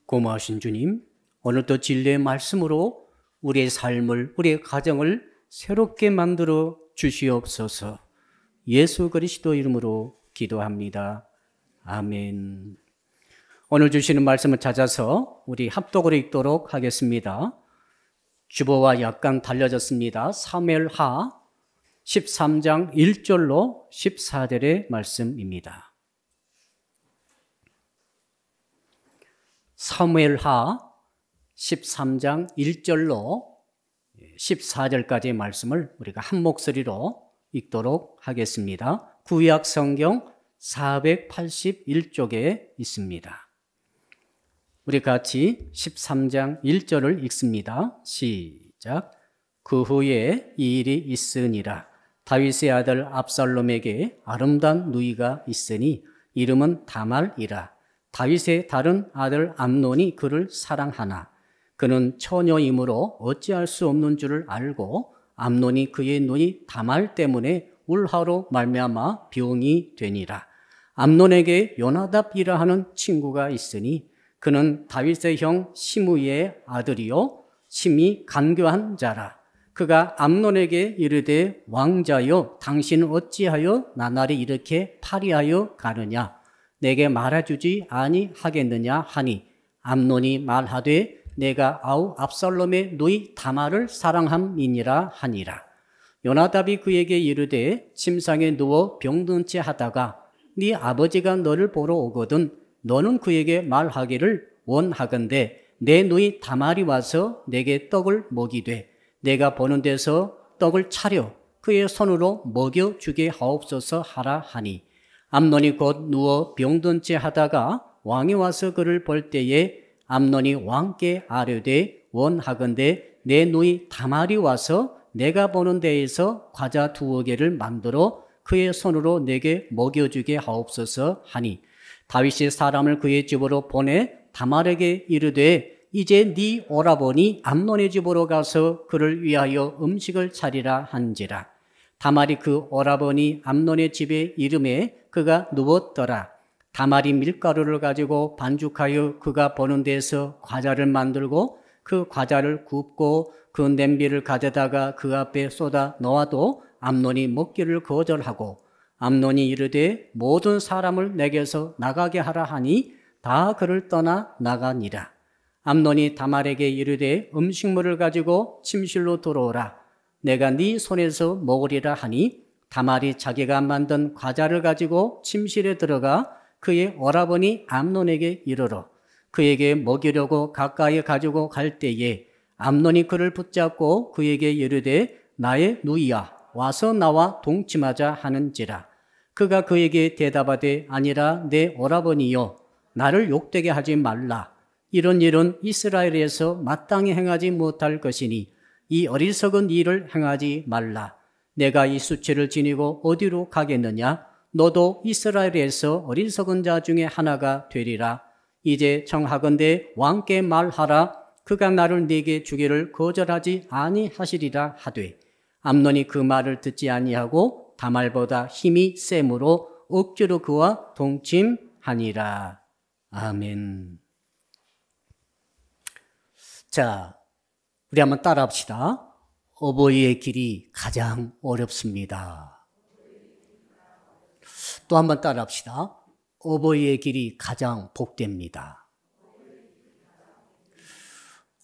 고마우신 주님, 오늘도 진리의 말씀으로 우리의 삶을, 우리의 가정을 새롭게 만들어 주시옵소서. 예수 그리스도 이름으로 기도합니다. 아멘. 오늘 주시는 말씀을 찾아서 우리 합독으로 읽도록 하겠습니다. 주보와 약간 달려졌습니다. 사무엘하 13장 1절로 14절의 말씀입니다. 사무엘하 13장 1절로 14절까지의 말씀을 우리가 한 목소리로 읽도록 하겠습니다. 구약 성경 481쪽에 있습니다. 우리 같이 13장 1절을 읽습니다. 시작. 그 후에 이 일이 있으니라. 다윗의 아들 압살롬에게 아름다운 누이가 있으니 이름은 다말이라. 다윗의 다른 아들 암논이 그를 사랑하나 그는 처녀이므로 어찌할 수 없는 줄을 알고 암논이 그의 누이 다말 때문에 울하로 말미암아 병이 되니라. 암논에게 요나답이라 하는 친구가 있으니 그는 다윗의 형 시므이의 아들이요 심히 간교한 자라. 그가 암논에게 이르되 왕자여 당신은 어찌하여 나날이 이렇게 파리하여 가느냐 내게 말해주지 아니하겠느냐 하니 암논이 말하되 내가 아우 압살롬의 누이 다말을 사랑함이니라 하니라. 요나답이 그에게 이르되 침상에 누워 병든 채 하다가 네 아버지가 너를 보러 오거든 너는 그에게 말하기를 원하건대 내 누이 다말이 와서 내게 떡을 먹이되 내가 보는 데서 떡을 차려 그의 손으로 먹여주게 하옵소서 하라 하니 암논이 곧 누워 병든 채 하다가 왕이 와서 그를 볼 때에 암논이 왕께 아뢰되 원하건대 내 누이 다말이 와서 내가 보는 데에서 과자 2개를 만들어 그의 손으로 내게 먹여주게 하옵소서 하니 다윗이 사람을 그의 집으로 보내 다말에게 이르되 이제 네 오라버니 암논의 집으로 가서 그를 위하여 음식을 차리라 한지라. 다말이 그 오라버니 암논의 집에 이름에 그가 누웠더라. 다말이 밀가루를 가지고 반죽하여 그가 보는 데서 과자를 만들고 그 과자를 굽고 그 냄비를 가져다가 그 앞에 쏟아 놓아도 암논이 먹기를 거절하고 암논이 이르되 모든 사람을 내게서 나가게 하라 하니 다 그를 떠나 나가니라. 암논이 다말에게 이르되 음식물을 가지고 침실로 들어오라. 내가 네 손에서 먹으리라 하니 다말이 자기가 만든 과자를 가지고 침실에 들어가 그의 오라버니 암논에게 이르러 그에게 먹이려고 가까이 가지고 갈 때에 암논이 그를 붙잡고 그에게 이르되 나의 누이야 와서 나와 동침하자 하는지라. 그가 그에게 대답하되 아니라 내 오라버니여 나를 욕되게 하지 말라. 이런 일은 이스라엘에서 마땅히 행하지 못할 것이니 이 어리석은 일을 행하지 말라. 내가 이 수치를 지니고 어디로 가겠느냐? 너도 이스라엘에서 어리석은 자 중에 하나가 되리라. 이제 청하건대 왕께 말하라. 그가 나를 네게 주기를 거절하지 아니하시리라 하되 암논이 그 말을 듣지 아니하고 다말보다 힘이 셈으로 억지로 그와 동침하니라. 아멘. 자, 우리 한번 따라합시다. 어버이의 길이 가장 어렵습니다. 또 한번 따라합시다. 어버이의 길이 가장 복됩니다.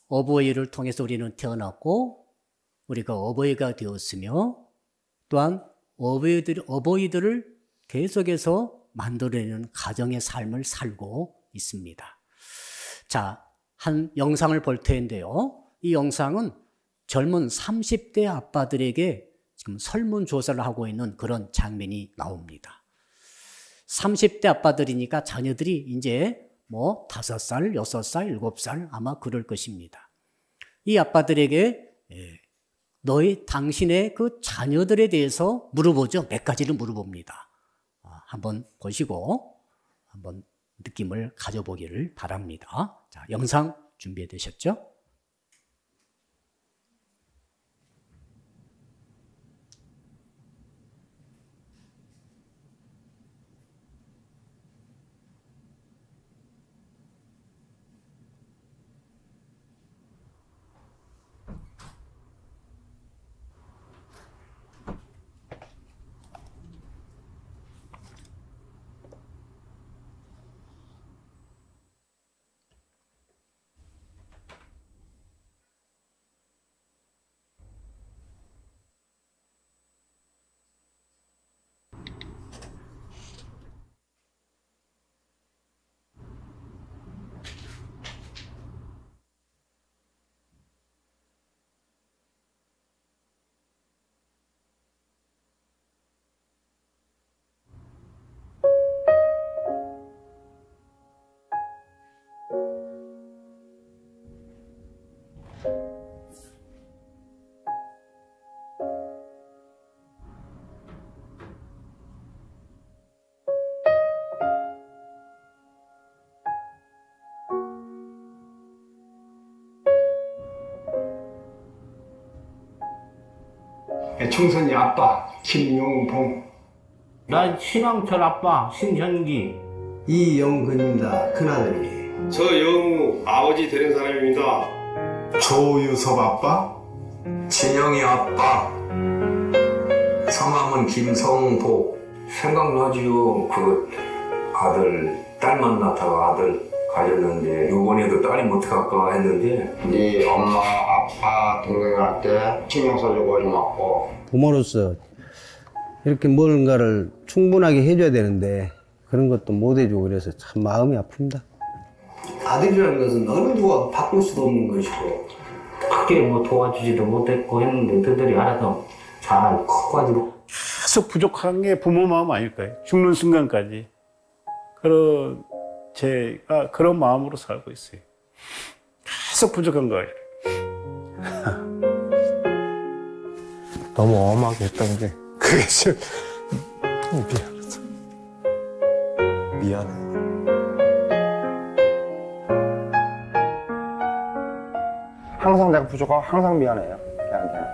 어버이를 통해서 우리는 태어났고 우리가 어버이가 되었으며 또한 어버이들을 계속해서 만들어내는 가정의 삶을 살고 있습니다. 자, 한 영상을 볼 텐데요. 이 영상은 젊은 30대 아빠들에게 지금 설문조사를 하고 있는 그런 장면이 나옵니다. 30대 아빠들이니까 자녀들이 이제 5살, 6살, 7살 아마 그럴 것입니다. 이 아빠들에게 당신의 그 자녀들에 대해서 물어보죠. 몇 가지를 물어봅니다. 한번 보시고 한번 느낌을 가져보기를 바랍니다. 자, 영상 준비해 두셨죠? 충선이 아빠 김용봉. 난 신왕철 아빠 신현기. 이영근입니다. 큰아들이. 저 영우 아버지 되는 사람입니다. 조유섭 아빠. 진영이 아빠. 성함은 김성복. 생각나지요. 그 아들, 딸 만나다가 아들 가졌는데 요번에도 딸이 못할까 했는데 네 엄마, 아빠, 동생한테 신경 써주고 고맙고. 부모로서 이렇게 뭔가를 충분하게 해줘야 되는데 그런 것도 못 해주고 그래서 참 마음이 아픕니다. 아들이라는 것은 어느 누가 바꿀 수도 없는 것이고 크게 뭐 도와주지도 못했고 했는데 그들이 알아서 잘 커가지고 계속 부족한 게 부모 마음 아닐까요? 죽는 순간까지. 제가 그런 마음으로 살고 있어요. 계속 부족한 거예요. 너무 엄하게 했던 게 그게 좀 미안해. 항상 내가 부족하고 항상 미안해요. 걔한테는.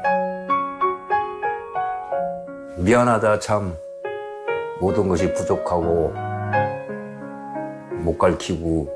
미안하다 참. 모든 것이 부족하고 못 가르치고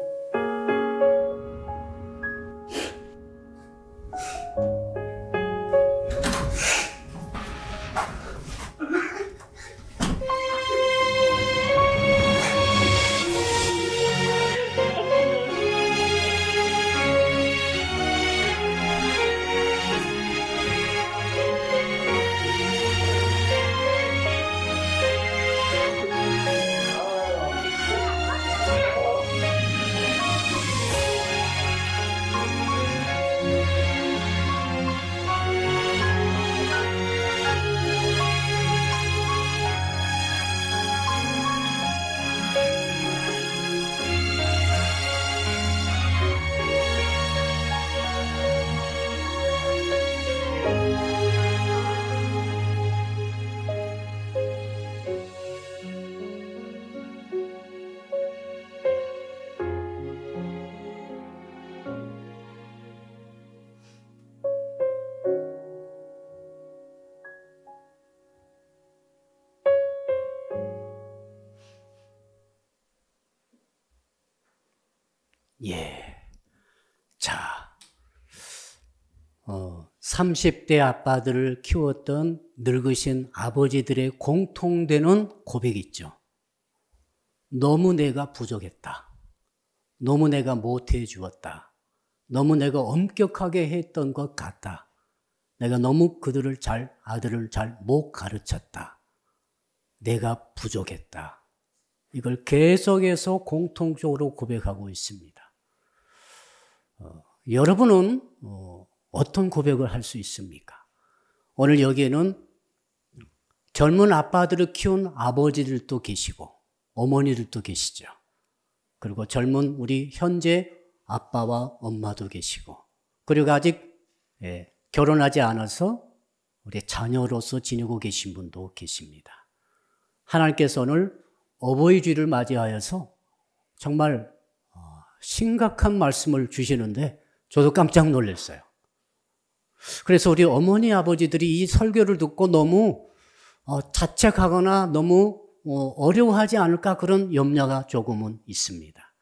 예. 자, 30대 아빠들을 키웠던 늙으신 아버지들의 공통되는 고백이 있죠. 너무 내가 부족했다. 너무 내가 못해 주었다. 너무 내가 엄격하게 했던 것 같다. 내가 너무 아들을 잘 못 가르쳤다. 내가 부족했다. 이걸 계속해서 공통적으로 고백하고 있습니다. 여러분은 어떤 고백을 할 수 있습니까? 오늘 여기에는 젊은 아빠들을 키운 아버지들도 계시고 어머니들도 계시죠. 그리고 젊은 우리 현재 아빠와 엄마도 계시고 그리고 아직 결혼하지 않아서 우리 자녀로서 지내고 계신 분도 계십니다. 하나님께서 오늘 어버이 주일을 맞이하여서 정말 심각한 말씀을 주시는데 저도 깜짝 놀랐어요. 그래서 우리 어머니 아버지들이 이 설교를 듣고 너무 자책하거나 너무 어려워하지 않을까 그런 염려가 조금은 있습니다.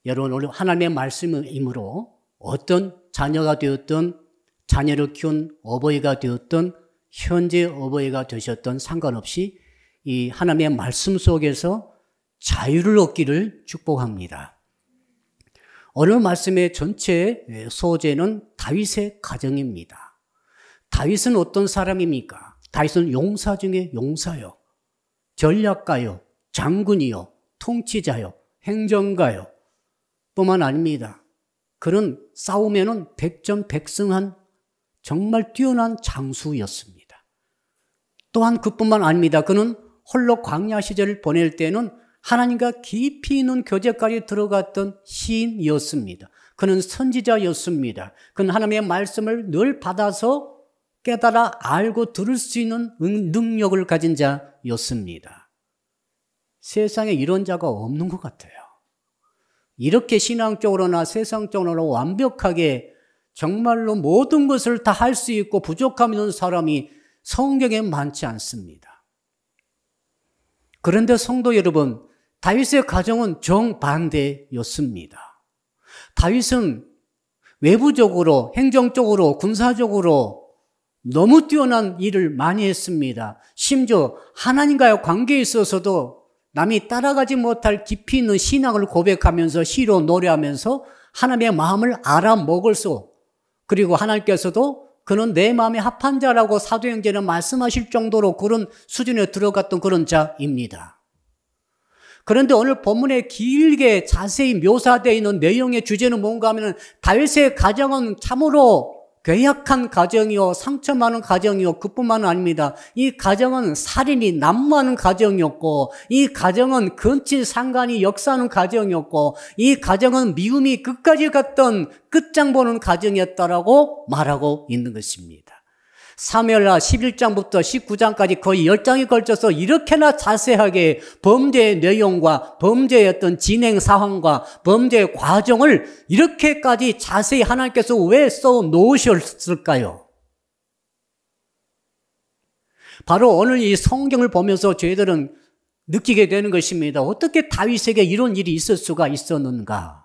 여러분 오늘 하나님의 말씀이므로 어떤 자녀가 되었든 자녀를 키운 어버이가 되었든 현재 어버이가 되셨든 상관없이 이 하나님의 말씀 속에서 자유를 얻기를 축복합니다. 오늘 말씀의 전체 소재는 다윗의 가정입니다. 다윗은 어떤 사람입니까? 다윗은 용사 중에 용사요. 전략가요. 장군이요. 통치자요. 행정가요. 뿐만 아닙니다. 그는 싸우면은 백전백승한 정말 뛰어난 장수였습니다. 또한 그뿐만 아닙니다. 그는 홀로 광야 시절을 보낼 때는 하나님과 깊이 있는 교제까지 들어갔던 시인이었습니다. 그는 선지자였습니다. 그는 하나님의 말씀을 늘 받아서 깨달아 알고 들을 수 있는 능력을 가진 자였습니다. 세상에 이런 자가 없는 것 같아요. 이렇게 신앙적으로나 세상적으로 완벽하게 정말로 모든 것을 다 할 수 있고 부족함이 있는 사람이 성경에 많지 않습니다. 그런데 성도 여러분, 다윗의 가정은 정반대였습니다. 다윗은 외부적으로, 행정적으로, 군사적으로 너무 뛰어난 일을 많이 했습니다. 심지어 하나님과의 관계에 있어서도 남이 따라가지 못할 깊이 있는 신앙을 고백하면서 시로 노래하면서 하나님의 마음을 알아먹을 수, 그리고 하나님께서도 그는 내 마음에 합한 자라고 사도행전에 말씀하실 정도로 그런 수준에 들어갔던 그런 자입니다. 그런데 오늘 본문에 길게 자세히 묘사되어 있는 내용의 주제는 뭔가 하면 다윗의 가정은 참으로 괴약한 가정이요, 상처 많은 가정이요, 그뿐만 아닙니다. 이 가정은 살인이 난무하는 가정이었고, 이 가정은 근친 상간이 역사하는 가정이었고, 이 가정은 미움이 끝까지 갔던 끝장 보는 가정이었다라고 말하고 있는 것입니다. 사무엘하 11장부터 19장까지 거의 10장에 걸쳐서 이렇게나 자세하게 범죄의 내용과 범죄의 어떤 진행 상황과 범죄의 과정을 이렇게까지 자세히 하나님께서 왜 써 놓으셨을까요? 바로 오늘 이 성경을 보면서 저희들은 느끼게 되는 것입니다. 어떻게 다윗에게 이런 일이 있을 수가 있었는가?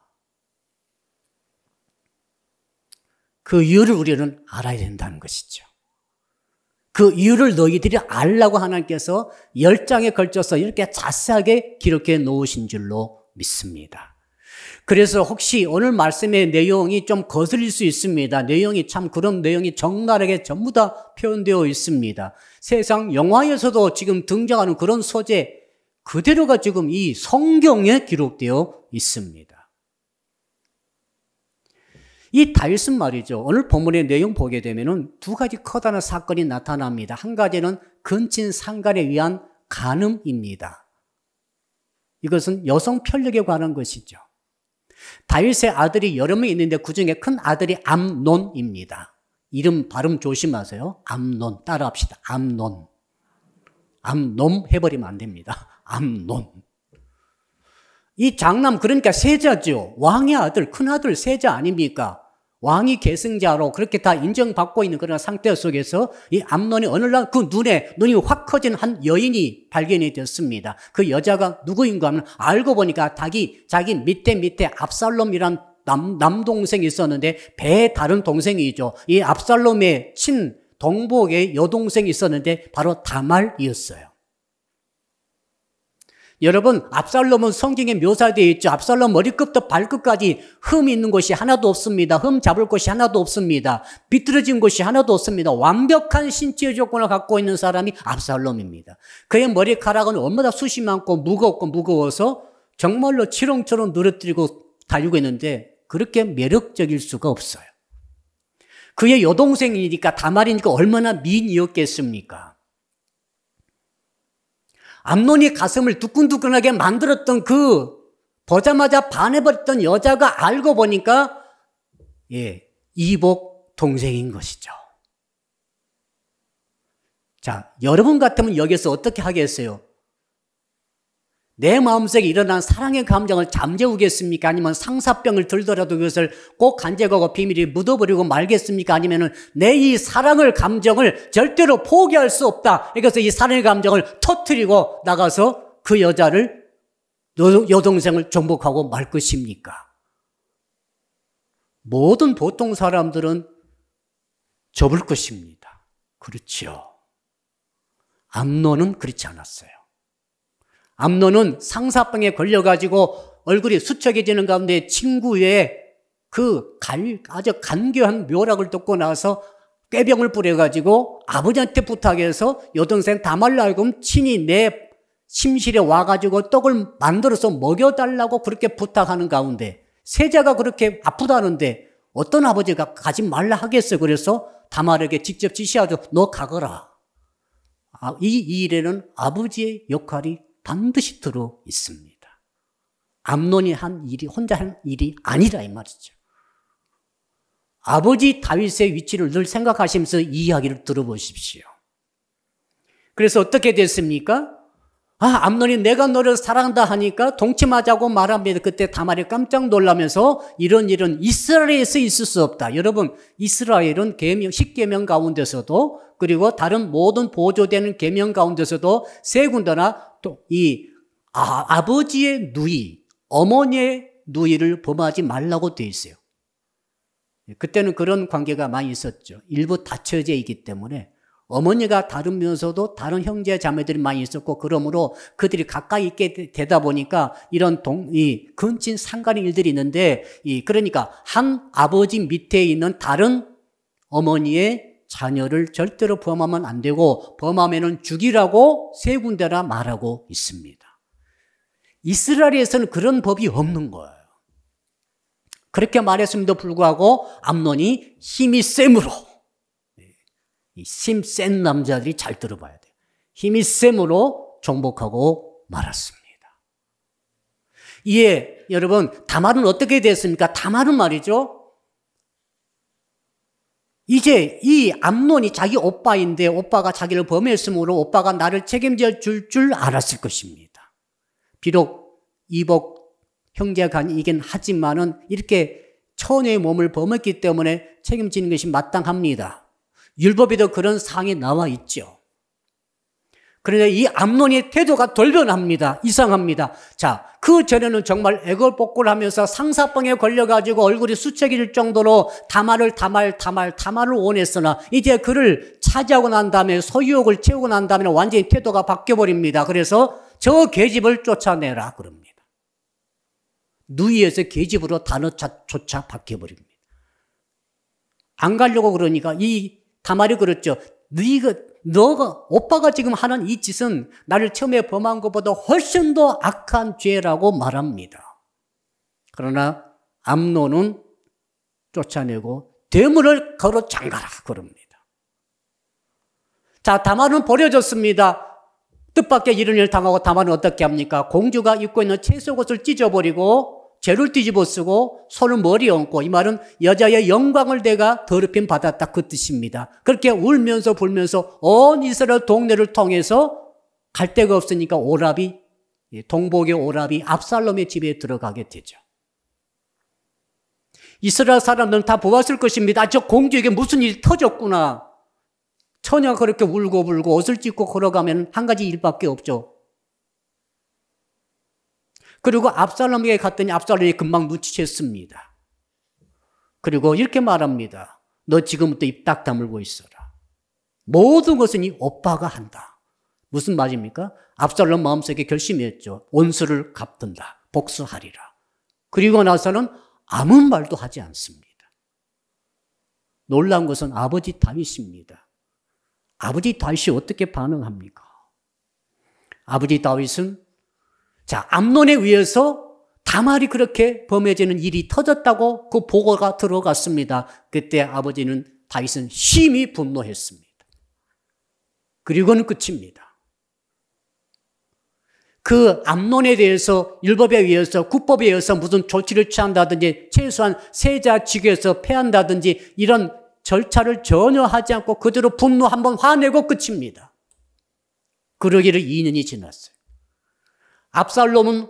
그 이유를 우리는 알아야 된다는 것이죠. 그 이유를 너희들이 알라고 하나님께서 10장에 걸쳐서 이렇게 자세하게 기록해 놓으신 줄로 믿습니다. 그래서 혹시 오늘 말씀의 내용이 좀 거슬릴 수 있습니다. 내용이 참 그런 내용이 적나라하게 전부 다 표현되어 있습니다. 세상 영화에서도 지금 등장하는 그런 소재 그대로가 지금 이 성경에 기록되어 있습니다. 이 다윗은 말이죠. 오늘 본문의 내용 보게 되면은 두 가지 커다란 사건이 나타납니다. 한 가지는 근친 상간에 의한 간음입니다. 이것은 여성 편력에 관한 것이죠. 다윗의 아들이 여러 명 있는데 그중에 큰 아들이 암논입니다. 이름 발음 조심하세요. 암논 따라합시다. 암논. 암놈 해버리면 안 됩니다. 암논. 이 장남 그러니까 세자죠. 왕의 아들, 큰아들 세자 아닙니까? 왕이 계승자로 그렇게 다 인정받고 있는 그런 상태 속에서 이 암논이 어느 날 그 눈이 확 커진 한 여인이 발견이 됐습니다. 그 여자가 누구인가 하면 알고 보니까 자기 밑에 압살롬이란 남동생이 있었는데 배에 다른 동생이죠. 이 압살롬의 동복의 여동생이 있었는데 바로 다말이었어요. 여러분, 압살롬은 성경에 묘사되어 있죠. 압살롬 머리끝부터 발끝까지 흠이 있는 곳이 하나도 없습니다. 흠 잡을 곳이 하나도 없습니다. 비뚤어진 곳이 하나도 없습니다. 완벽한 신체 조건을 갖고 있는 사람이 압살롬입니다. 그의 머리카락은 얼마나 숱이 많고 무거워서 정말로 치렁치렁 늘어뜨리고 다니고 있는데 그렇게 매력적일 수가 없어요. 그의 여동생이니까 다말이니까 얼마나 미인이었겠습니까? 암논이 가슴을 두근두근하게 만들었던 그 보자마자 반해버렸던 여자가 알고 보니까 이복 동생인 것이죠. 자, 여러분 같으면 여기서 어떻게 하겠어요? 내 마음속에 일어난 사랑의 감정을 잠재우겠습니까? 아니면 상사병을 들더라도 그것을 꼭 간직하고 비밀히 묻어버리고 말겠습니까? 아니면 내 이 사랑을 감정을 절대로 포기할 수 없다. 그래서 이 사랑의 감정을 터뜨리고 나가서 그 여자를 여동생을 정복하고 말 것입니까? 모든 보통 사람들은 접을 것입니다. 그렇죠. 암논은 그렇지 않았어요. 암논은 상사병에 걸려가지고 얼굴이 수척해지는 가운데 친구의 아주 간교한 묘락을 듣고 나서 꾀병을 뿌려가지고 아버지한테 부탁해서 여동생 다말로 하여금 친히 내 침실에 와가지고 떡을 만들어서 먹여달라고 그렇게 부탁하는 가운데 세자가 그렇게 아프다는데 어떤 아버지가 가지 말라 하겠어요. 그래서 다말에게 직접 지시하죠. 너 가거라. 이 일에는 아버지의 역할이 반드시 들어 있습니다. 암논이 한 일이 혼자 한 일이 아니라 이 말이죠. 아버지 다윗의 위치를 늘 생각하시면서 이 이야기를 들어보십시오. 그래서 어떻게 됐습니까? 암논이 내가 너를 사랑한다 하니까 동침하자고 말합니다. 그때 다말이 깜짝 놀라면서 이런 일은 이스라엘에서 있을 수 없다. 여러분, 이스라엘은 계명, 10계명 가운데서도 그리고 다른 모든 보조되는 계명 가운데서도 세 군데나 또 이 아버지의 누이, 어머니의 누이를 범하지 말라고 되어 있어요. 그때는 그런 관계가 많이 있었죠. 일부 다처제이기 때문에 어머니가 다르면서도 다른 형제 자매들이 많이 있었고, 그러므로 그들이 가까이 있게 되다 보니까 이런 근친 상간의 일들이 있는데, 그러니까 한 아버지 밑에 있는 다른 어머니의 자녀를 절대로 범하면 안 되고, 범하면은 죽이라고 세 군데나 말하고 있습니다. 이스라엘에서는 그런 법이 없는 거예요. 그렇게 말했음에도 불구하고 암논이 힘이 셈으로, 힘 센 남자들이 잘 들어봐야 돼요. 힘이 셈으로 정복하고 말았습니다. 이에 여러분, 다말은 어떻게 됐습니까? 다말은 말이죠, 이제 이 암논이 자기 오빠인데 오빠가 자기를 범했으므로 오빠가 나를 책임져 줄 알았을 것입니다. 비록 이복 형제간이긴 하지만은 이렇게 처녀의 몸을 범했기 때문에 책임지는 것이 마땅합니다. 율법에도 그런 사항이 나와 있죠. 그런데 이 암논의 태도가 돌변합니다. 이상합니다. 자, 그 전에는 정말 애걸복걸 하면서 상사병에 걸려가지고 얼굴이 수척일 정도로 다말을 원했으나 이제 그를 차지하고 난 다음에 소유욕을 채우고 난 다음에 완전히 태도가 바뀌어버립니다. 그래서 저 계집을 쫓아내라 그럽니다. 누이에서 계집으로 단어조차 바뀌어버립니다. 안 가려고 그러니까 이 다말이 그랬죠. 너가 오빠가 지금 하는 이 짓은 나를 처음에 범한 것보다 훨씬 더 악한 죄라고 말합니다. 그러나 암논은 쫓아내고 대문을 걸어 잠가라 그럽니다. 자, 다말은 버려졌습니다. 뜻밖의 이런 일을 당하고 다말은 어떻게 합니까? 공주가 입고 있는 채속옷을 찢어버리고 죄를 뒤집어 쓰고 손을 머리에 얹고, 이 말은 여자의 영광을 내가 더럽힘 받았다 그 뜻입니다. 그렇게 울면서 불면서 온 이스라엘 동네를 통해서 갈 데가 없으니까 동복의 오라비 압살롬의 집에 들어가게 되죠. 이스라엘 사람들은 다 보았을 것입니다. 저 공주에게 무슨 일이 터졌구나. 처녀가 그렇게 울고 불고 옷을 찢고 걸어가면 한 가지 일밖에 없죠. 그리고 압살롬에게 갔더니 압살롬이 금방 눈치챘습니다. 그리고 이렇게 말합니다. 너 지금부터 입 딱 다물고 있어라. 모든 것은 이 오빠가 한다. 무슨 말입니까? 압살롬 마음속에 결심했죠. 원수를 갚든다. 복수하리라. 그리고 나서는 아무 말도 하지 않습니다. 놀라운 것은 아버지 다윗입니다. 아버지 다윗이 어떻게 반응합니까? 아버지 다윗은 암논에 의해서 다말이 그렇게 범해지는 일이 터졌다고 그 보고가 들어갔습니다. 그때 아버지는 다윗은 심히 분노했습니다. 그리고는 끝입니다. 그 암논에 대해서 율법에 의해서 국법에 의해서 무슨 조치를 취한다든지 최소한 세자직에서 패한다든지 이런 절차를 전혀 하지 않고 그대로 분노 한번 화내고 끝입니다. 그러기를 2년이 지났어요. 압살롬은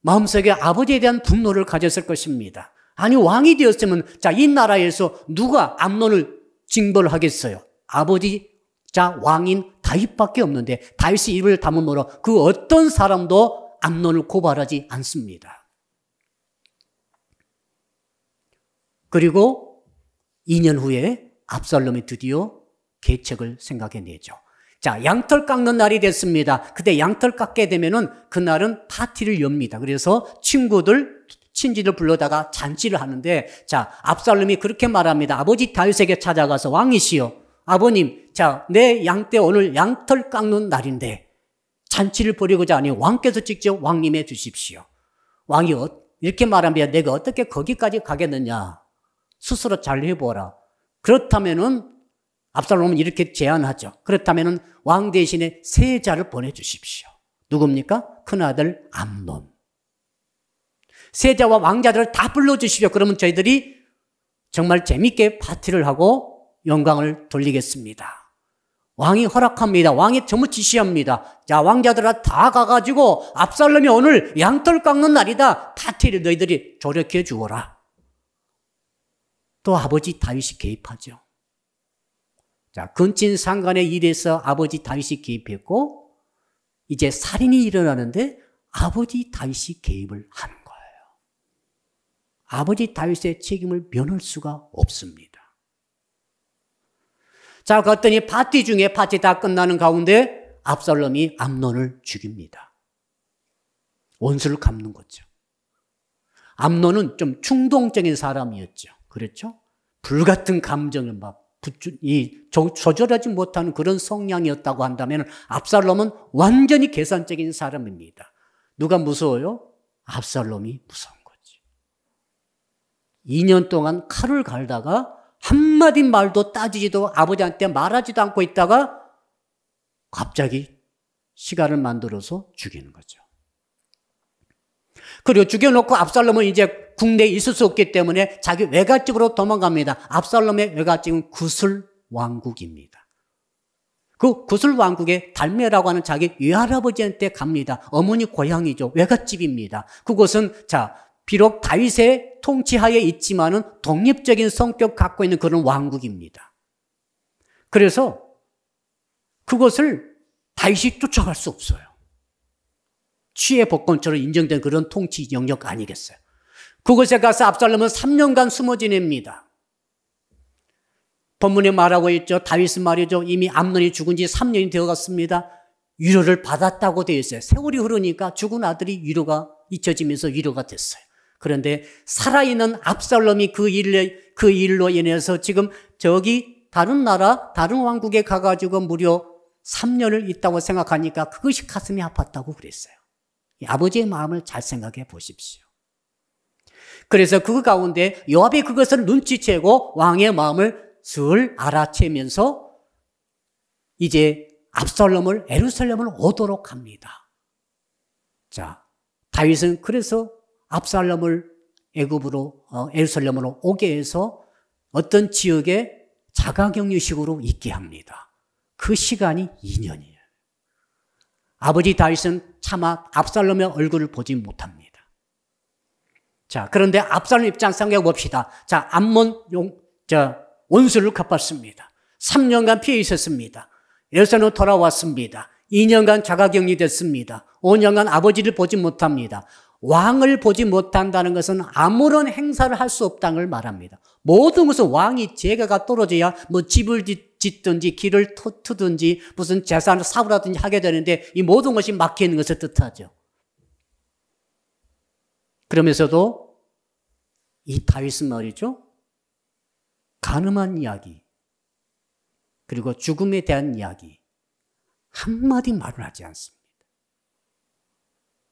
마음속에 아버지에 대한 분노를 가졌을 것입니다. 아니, 왕이 되었으면 이 나라에서 누가 암논을 징벌하겠어요? 아버지자 왕인 다윗밖에 없는데 다윗이 입을 다물므로 그 어떤 사람도 암논을 고발하지 않습니다. 그리고 2년 후에 압살롬이 드디어 계책을 생각해내죠. 양털 깎는 날이 됐습니다. 그때 양털 깎게 되면은 그날은 파티를 엽니다. 그래서 친지들 불러다가 잔치를 하는데, 압살롬이 그렇게 말합니다. 아버지 다윗에게 찾아가서 왕이시여, 아버님, 내 양 떼 오늘 양털 깎는 날인데 잔치를 벌이고자 하니 왕께서 직접 왕님해 주십시오. 왕이 이렇게 말합니다. 내가 어떻게 거기까지 가겠느냐? 스스로 잘 해보라. 그렇다면은 압살롬은 이렇게 제안하죠. 그렇다면은 왕 대신에 세자를 보내주십시오. 누굽니까? 큰아들 암논. 세자와 왕자들을 다 불러주십시오. 그러면 저희들이 정말 재밌게 파티를 하고 영광을 돌리겠습니다. 왕이 허락합니다. 왕이 전부 지시합니다. 자, 왕자들아 다 가가지고 압살롬이 오늘 양털 깎는 날이다. 파티를 너희들이 조력해 주어라. 또 아버지 다윗이 개입하죠. 자, 근친상간의 일에서 아버지 다윗이 개입했고 이제 살인이 일어나는데 아버지 다윗이 개입을 하는 거예요. 아버지 다윗의 책임을 면할 수가 없습니다. 자, 그랬더니 파티 중에 파티 다 끝나는 가운데 압살롬이 암논을 죽입니다. 원수를 갚는 거죠. 암논은 좀 충동적인 사람이었죠. 그렇죠? 불같은 감정을 막 조절하지 못하는 그런 성향이었다고 한다면 압살롬은 완전히 계산적인 사람입니다. 누가 무서워요? 압살롬이 무서운 거지. 2년 동안 칼을 갈다가 한마디 말도 따지지도 아버지한테 말하지도 않고 있다가 갑자기 시간을 만들어서 죽이는 거죠. 그리고 죽여놓고 압살롬은 이제 국내에 있을 수 없기 때문에 자기 외갓집으로 도망갑니다. 압살롬의 외갓집은 구슬 왕국입니다. 그 구슬 왕국의 달메라고 하는 자기 외할아버지한테 갑니다. 어머니 고향이죠. 외갓집입니다. 그곳은 자, 비록 다윗의 통치하에 있지만은 독립적인 성격 갖고 있는 그런 왕국입니다. 그래서 그것을 다윗이 쫓아갈 수 없어요. 취해 복권처럼 인정된 그런 통치 영역 아니겠어요. 그곳에 가서 압살롬은 3년간 숨어 지냅니다. 본문에 말하고 있죠. 다윗은 말이죠. 이미 암논이 죽은 지 3년이 되어갔습니다. 위로를 받았다고 되어 있어요. 세월이 흐르니까 죽은 아들이 위로가 잊혀지면서 위로가 됐어요. 그런데 살아있는 압살롬이 그 일로 인해서 지금 저기 다른 나라, 다른 왕국에 가가지고 무려 3년을 있다고 생각하니까 그것이 가슴이 아팠다고 그랬어요. 아버지의 마음을 잘 생각해 보십시오. 그래서 그 가운데 요압이 그것을 눈치채고 왕의 마음을 슬 알아채면서 이제 압살롬을 예루살렘을 오도록 합니다. 자, 다윗은 그래서 압살롬을 애굽으로 예루살렘으로 오게 해서 어떤 지역에 자가격리식으로 있게 합니다. 그 시간이 2년이에요. 아버지 다윗은 차마 압살롬의 얼굴을 보지 못합니다. 자, 그런데 압살롬 입장 생각해 봅시다. 자, 암몬 원수를 갚았습니다. 3년간 피해 있었습니다. 예루살렘으로 돌아왔습니다. 2년간 자가격리 됐습니다. 5년간 아버지를 보지 못합니다. 왕을 보지 못한다는 것은 아무런 행사를 할 수 없다는 걸 말합니다. 모든 것은 왕이 재가가 떨어져야 뭐 집을 짓든지 길을 트든지 무슨 재산을 사고를 하든지 하게 되는데 이 모든 것이 막혀 있는 것을 뜻하죠. 그러면서도 이 다윗은 말이죠. 간음한 이야기 그리고 죽음에 대한 이야기 한마디 말을 하지 않습니다.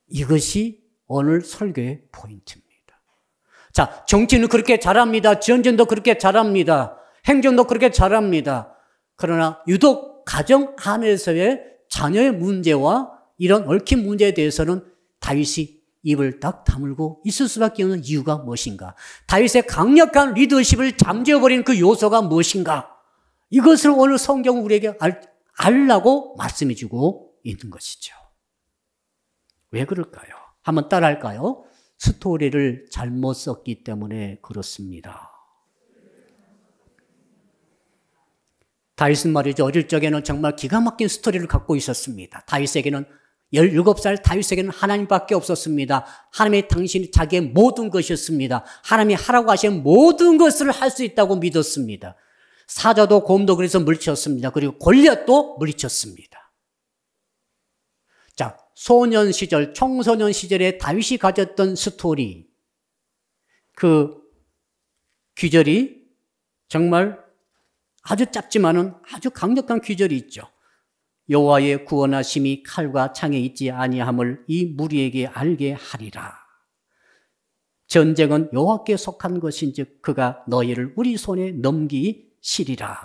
이것이 오늘 설교의 포인트입니다. 자, 정치는 그렇게 잘합니다. 전쟁도 그렇게 잘합니다. 행정도 그렇게 잘합니다. 그러나 유독 가정 안에서의 자녀의 문제와 이런 얽힌 문제에 대해서는 다윗이 입을 딱 다물고 있을 수밖에 없는 이유가 무엇인가? 다윗의 강력한 리더십을 잠재워버린 그 요소가 무엇인가? 이것을 오늘 성경은 우리에게 알라고 말씀해주고 있는 것이죠. 왜 그럴까요? 한번 따라할까요? 스토리를 잘못 썼기 때문에 그렇습니다. 다윗은 말이죠. 어릴 적에는 정말 기가 막힌 스토리를 갖고 있었습니다. 다윗에게는 17살 다윗에게는 하나님밖에 없었습니다. 하나님이 당신이 자기의 모든 것이었습니다. 하나님이 하라고 하신 모든 것을 할 수 있다고 믿었습니다. 사자도 곰도 그래서 물리쳤습니다. 그리고 골리앗도 물리쳤습니다. 자, 소년 시절, 청소년 시절에 다윗이 가졌던 스토리, 그 귀절이 정말 아주 짧지만은 아주 강력한 귀절이 있죠. 여호와의 구원하심이 칼과 창에 있지 아니함을 이 무리에게 알게 하리라. 전쟁은 여호와께 속한 것인즉 그가 너희를 우리 손에 넘기시리라.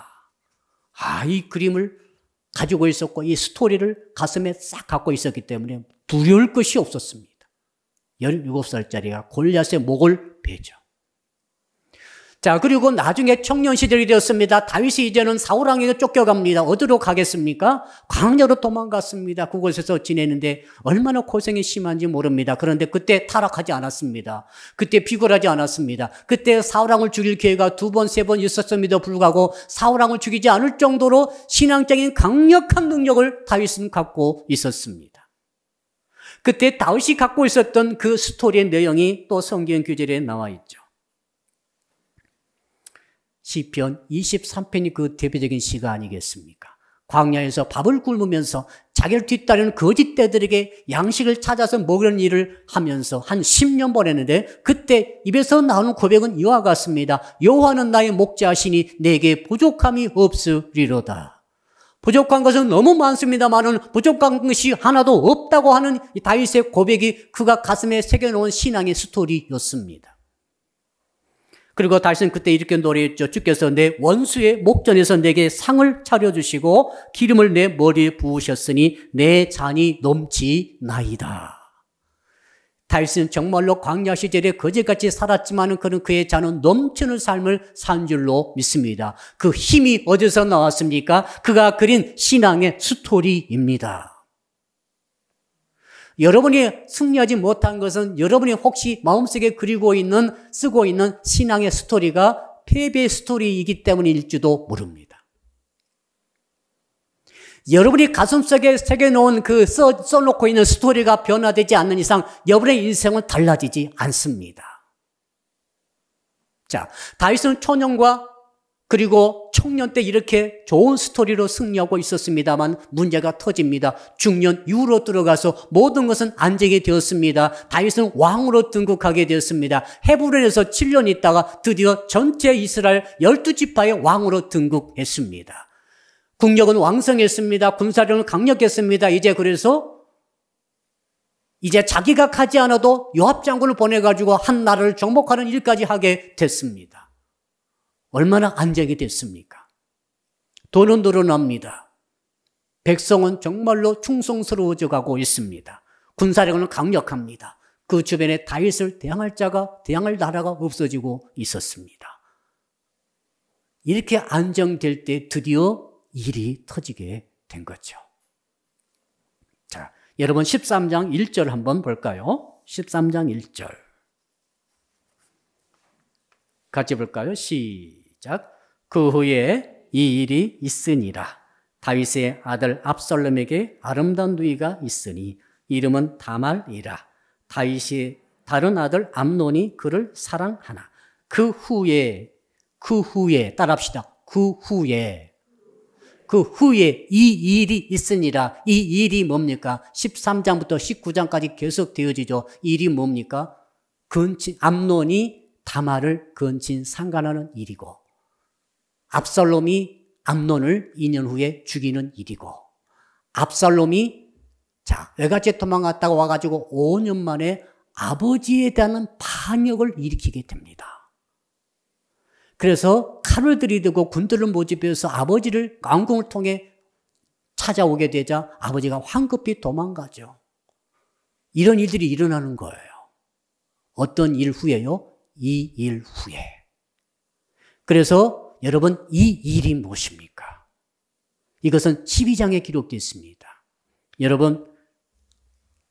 이 그림을 가지고 있었고 이 스토리를 가슴에 싹 갖고 있었기 때문에 두려울 것이 없었습니다. 17살짜리가 골리앗의 목을 베죠. 자, 그리고 나중에 청년 시절이 되었습니다. 다윗이 이제는 사울 왕에게 쫓겨갑니다. 어디로 가겠습니까? 광야로 도망갔습니다. 그곳에서 지내는데 얼마나 고생이 심한지 모릅니다. 그런데 그때 타락하지 않았습니다. 그때 비굴하지 않았습니다. 그때 사울 왕을 죽일 기회가 2번, 3번 있었음에도 불구하고 사울 왕을 죽이지 않을 정도로 신앙적인 강력한 능력을 다윗은 갖고 있었습니다. 그때 다윗이 갖고 있었던 그 스토리의 내용이 또 성경 구절에 나와 있죠. 시편 23편이 그 대표적인 시가 아니겠습니까? 광야에서 밥을 굶으면서 자기를 뒤따르는 거짓대들에게 양식을 찾아서 먹이는 일을 하면서 한 10년 보냈는데 그때 입에서 나오는 고백은 이와 같습니다. 여호와는 나의 목자시니 내게 부족함이 없으리로다. 부족한 것은 너무 많습니다만은 부족한 것이 하나도 없다고 하는 이 다윗의 고백이 그가 가슴에 새겨놓은 신앙의 스토리였습니다. 그리고 다윗은 그때 이렇게 노래했죠. 주께서 내 원수의 목전에서 내게 상을 차려주시고 기름을 내 머리에 부으셨으니 내 잔이 넘치나이다. 다윗은 정말로 광야 시절에 거지같이 살았지만 그의 잔은 넘치는 삶을 산 줄로 믿습니다. 그 힘이 어디서 나왔습니까? 그가 그린 신앙의 스토리입니다. 여러분이 승리하지 못한 것은 여러분이 혹시 마음속에 쓰고 있는 신앙의 스토리가 패배의 스토리이기 때문일지도 모릅니다. 여러분이 가슴속에 새겨놓은 써놓고 있는 스토리가 변화되지 않는 이상 여러분의 인생은 달라지지 않습니다. 자, 다윗은 초년과 그리고 청년 때 이렇게 좋은 스토리로 승리하고 있었습니다만 문제가 터집니다. 중년 이후로 들어가서 모든 것은 안정이 되었습니다. 다윗은 왕으로 등극하게 되었습니다. 헤브론에서 7년 있다가 드디어 전체 이스라엘 12지파의 왕으로 등극했습니다. 국력은 왕성했습니다. 군사력은 강력했습니다. 이제 자기가 가지 않아도 요압 장군을 보내가지고 한 나라를 정복하는 일까지 하게 됐습니다. 얼마나 안정이 됐습니까? 돈은 늘어납니다. 백성은 정말로 충성스러워져 가고 있습니다. 군사력은 강력합니다. 그 주변에 다윗을 대항할 나라가 없어지고 있었습니다. 이렇게 안정될 때 드디어 일이 터지게 된 거죠. 자, 여러분 13장 1절 한번 볼까요? 13장 1절. 같이 볼까요? 시작. 그 후에 이 일이 있으니라. 다윗의 아들 압살롬에게 아름다운 누이가 있으니 이름은 다말이라. 다윗의 다른 아들 암논이 그를 사랑하나. 그 후에 따라합시다. 그 후에 이 일이 있으니라. 이 일이 뭡니까? 13장부터 19장까지 계속 되어지죠. 이 일이 뭡니까? 암논이 다말을 건친 상관하는 일이고 압살롬이 암논을 2년 후에 죽이는 일이고 압살롬이 외갓집 도망갔다가 와가지고 5년 만에 아버지에 대한 반역을 일으키게 됩니다. 그래서 칼을 들이대고 군대를 모집해서 아버지를 왕궁을 통해 찾아오게 되자 아버지가 황급히 도망가죠. 이런 일들이 일어나는 거예요. 어떤 일 후에요? 이 일 후에. 그래서 여러분 이 일이 무엇입니까? 이것은 12장에 기록되어 있습니다. 여러분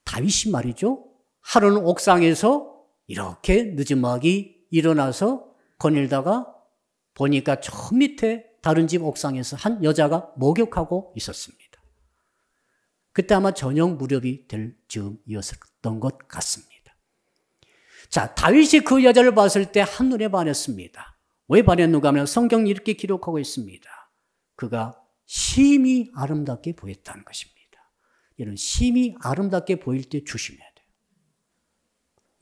다윗이 말이죠. 하루는 옥상에서 이렇게 느지막이 일어나서 거닐다가 보니까 저 밑에 다른 집 옥상에서 한 여자가 목욕하고 있었습니다. 그때 아마 저녁 무렵이 될 즈음이었던 것 같습니다. 자, 다윗이 그 여자를 봤을 때 한눈에 반했습니다. 왜 반했는가 하면 성경이 이렇게 기록하고 있습니다. 그가 심히 아름답게 보였다는 것입니다. 이런 심히 아름답게 보일 때 조심해야 돼요.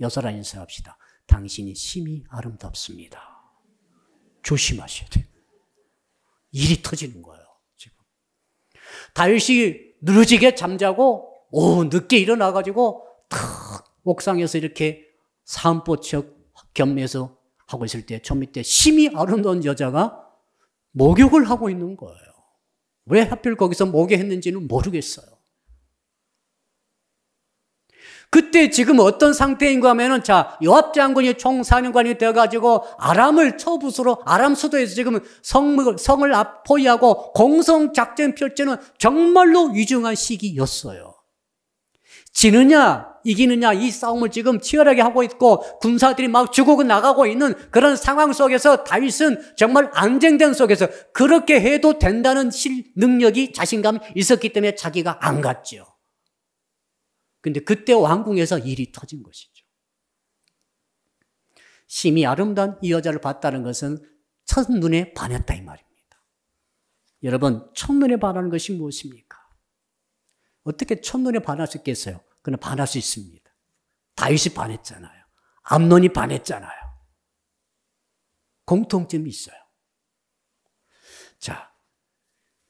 여서라 인사합시다. 당신이 심히 아름답습니다. 조심하셔야 돼요. 일이 터지는 거예요. 지금 다윗이 늘어지게 잠자고 늦게 일어나가지고 탁 옥상에서 이렇게 산보척 겸해서 하고 있을 때 저 밑에 심히 아름다운 여자가 목욕을 하고 있는 거예요. 왜 하필 거기서 목욕했는지는 모르겠어요. 그때 지금 어떤 상태인가 하면은, 자, 요압 장군이 총사령관이 되어가지고 아람을 처부수로 아람 수도에서 지금 성을 포위하고 공성작전 펼치는 정말로 위중한 시기였어요. 지느냐 이기느냐 이 싸움을 지금 치열하게 하고 있고 군사들이 막 죽고 나가고 있는 그런 상황 속에서 다윗은 정말 안정된 속에서 그렇게 해도 된다는 능력이 자신감이 있었기 때문에 자기가 안 갔죠. 근데 그때 왕궁에서 일이 터진 것이죠. 심히 아름다운 이 여자를 봤다는 것은 첫눈에 반했다 이 말입니다. 여러분, 첫눈에 반하는 것이 무엇입니까? 어떻게 첫눈에 반할 수 있겠어요? 그러나 반할 수 있습니다. 다윗이 반했잖아요. 암논이 반했잖아요. 공통점이 있어요. 자,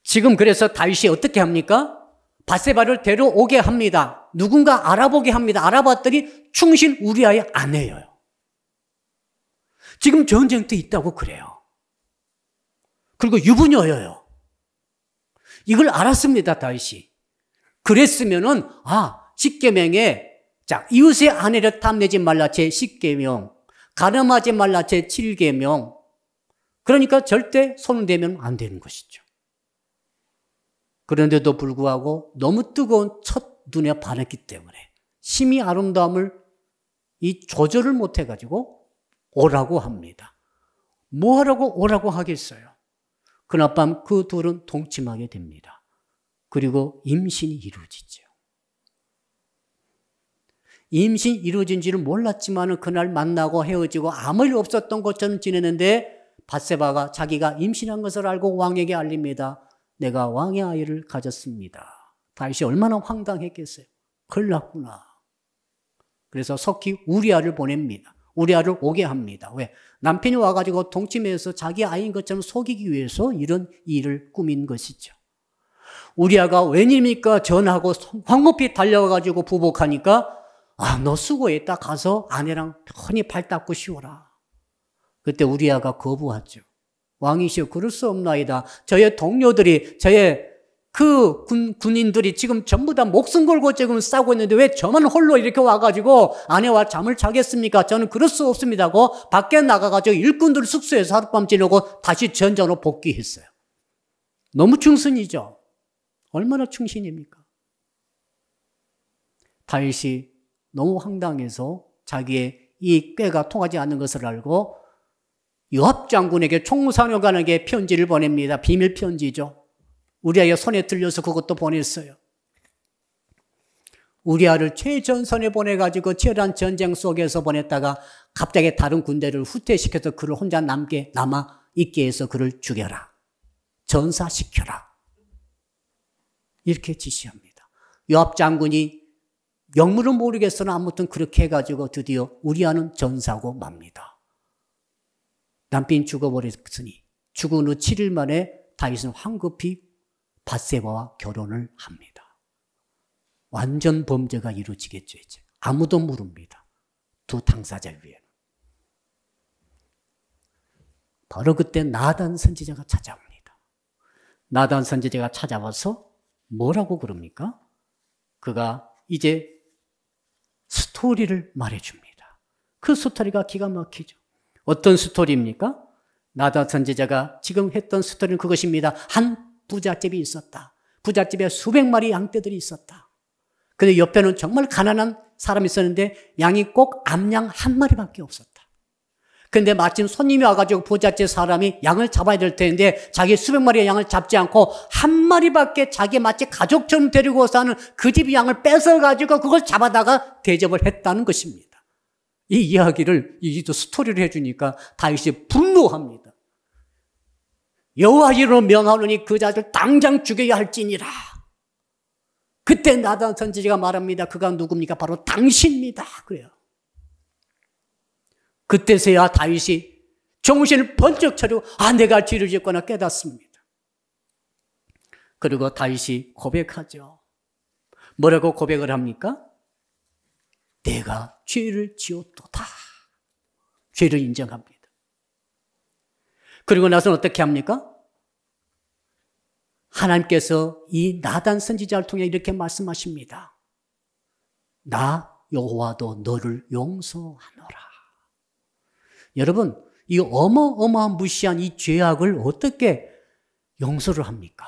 지금 그래서 다윗이 어떻게 합니까? 밧세바를 데려오게 합니다. 누군가 알아보게 합니다. 알아봤더니 충신 우리아의 아내예요. 지금 전쟁터 있다고 그래요. 그리고 유부녀예요. 이걸 알았습니다, 다윗이. 그랬으면은, 십계명에, 자, 이웃의 아내를 탐내지 말라 제 10계명, 가늠하지 말라 제 7계명. 그러니까 절대 손을 대면 안 되는 것이죠. 그런데도 불구하고 너무 뜨거운 첫 눈에 반했기 때문에 심히 아름다움을 이 조절을 못해가지고 오라고 합니다. 뭐 하라고 오라고 하겠어요? 그날 밤 그 둘은 동침하게 됩니다. 그리고 임신이 이루어지죠. 임신이 이루어진지를 몰랐지만 그날 만나고 헤어지고 아무 일 없었던 것처럼 지내는데 밧세바가 자기가 임신한 것을 알고 왕에게 알립니다. 내가 왕의 아이를 가졌습니다. 다윗이 얼마나 황당했겠어요. 큰일 났구나. 그래서 속히 우리아를 보냅니다. 우리아를 오게 합니다. 왜? 남편이 와가지고 동침해서 자기 아이인 것처럼 속이기 위해서 이런 일을 꾸민 것이죠. 우리아가 웬일입니까? 전하고 황급히 달려가지고 부복하니까 너 수고했다. 가서 아내랑 편히 발 닦고 쉬어라. 그때 우리아가 거부하죠. 왕이시여 그럴 수 없나이다. 저의 동료들이 저의 그 군인들이 지금 전부 다 목숨 걸고 지금 싸고 있는데 왜 저만 홀로 이렇게 와가지고 아내와 잠을 자겠습니까? 저는 그럴 수 없습니다고 밖에 나가가지고 일꾼들 숙소에서 하룻밤 지내고 다시 전장으로 복귀했어요. 너무 충신이죠. 얼마나 충신입니까? 다윗이 너무 황당해서 자기의 이 꾀가 통하지 않는 것을 알고 요압 장군에게 총사령관에게 편지를 보냅니다. 비밀 편지죠. 우리아의 손에 들려서 그것도 보냈어요. 우리아를 최전선에 보내가지고 치열한 전쟁 속에서 보냈다가 갑자기 다른 군대를 후퇴시켜서 그를 혼자 남아 있게 해서 그를 죽여라. 전사시켜라. 이렇게 지시합니다. 요압 장군이 영문을 모르겠으나 아무튼 그렇게 해가지고 드디어 우리아는 전사하고 맙니다. 남편이 죽어버렸으니 죽은 후 7일 만에 다윗은 황급히 밧세바와 결혼을 합니다. 완전 범죄가 이루어지겠죠. 이제 아무도 모릅니다. 두 당사자 위에는. 바로 그때 나단 선지자가 찾아옵니다. 나단 선지자가 찾아와서 뭐라고 그럽니까? 그가 이제 스토리를 말해줍니다. 그 스토리가 기가 막히죠. 어떤 스토리입니까? 나단 선지자가 지금 했던 스토리는 그것입니다. 한 부잣집이 있었다. 부잣집에 수백 마리 양떼들이 있었다. 근데 옆에는 정말 가난한 사람이 있었는데 양이 꼭 암양 한 마리밖에 없었다. 근데 마침 손님이 와가지고 부잣집 사람이 양을 잡아야 될 텐데 자기 수백 마리의 양을 잡지 않고 한 마리밖에 자기 마치 가족처럼 데리고 사는 그 집 양을 뺏어가지고 그걸 잡아다가 대접을 했다는 것입니다. 이 이야기를 이 스토리를 해주니까 다윗이 분노합니다. 여호와 이름으로 명하노니 그 자들 당장 죽여야 할지니라. 그때 나단 선지자가 말합니다. 그가 누굽니까? 바로 당신입니다. 그래요. 그때서야 다윗이 정신을 번쩍 차리고 내가 죄를 지었구나 깨닫습니다. 그리고 다윗이 고백하죠. 뭐라고 고백을 합니까? 내가 죄를 지었도다. 죄를 인정합니다. 그리고 나서는 어떻게 합니까? 하나님께서 이 나단 선지자를 통해 이렇게 말씀하십니다. 나 여호와도 너를 용서하노라. 여러분, 이 어마어마한 무시한 이 죄악을 어떻게 용서를 합니까?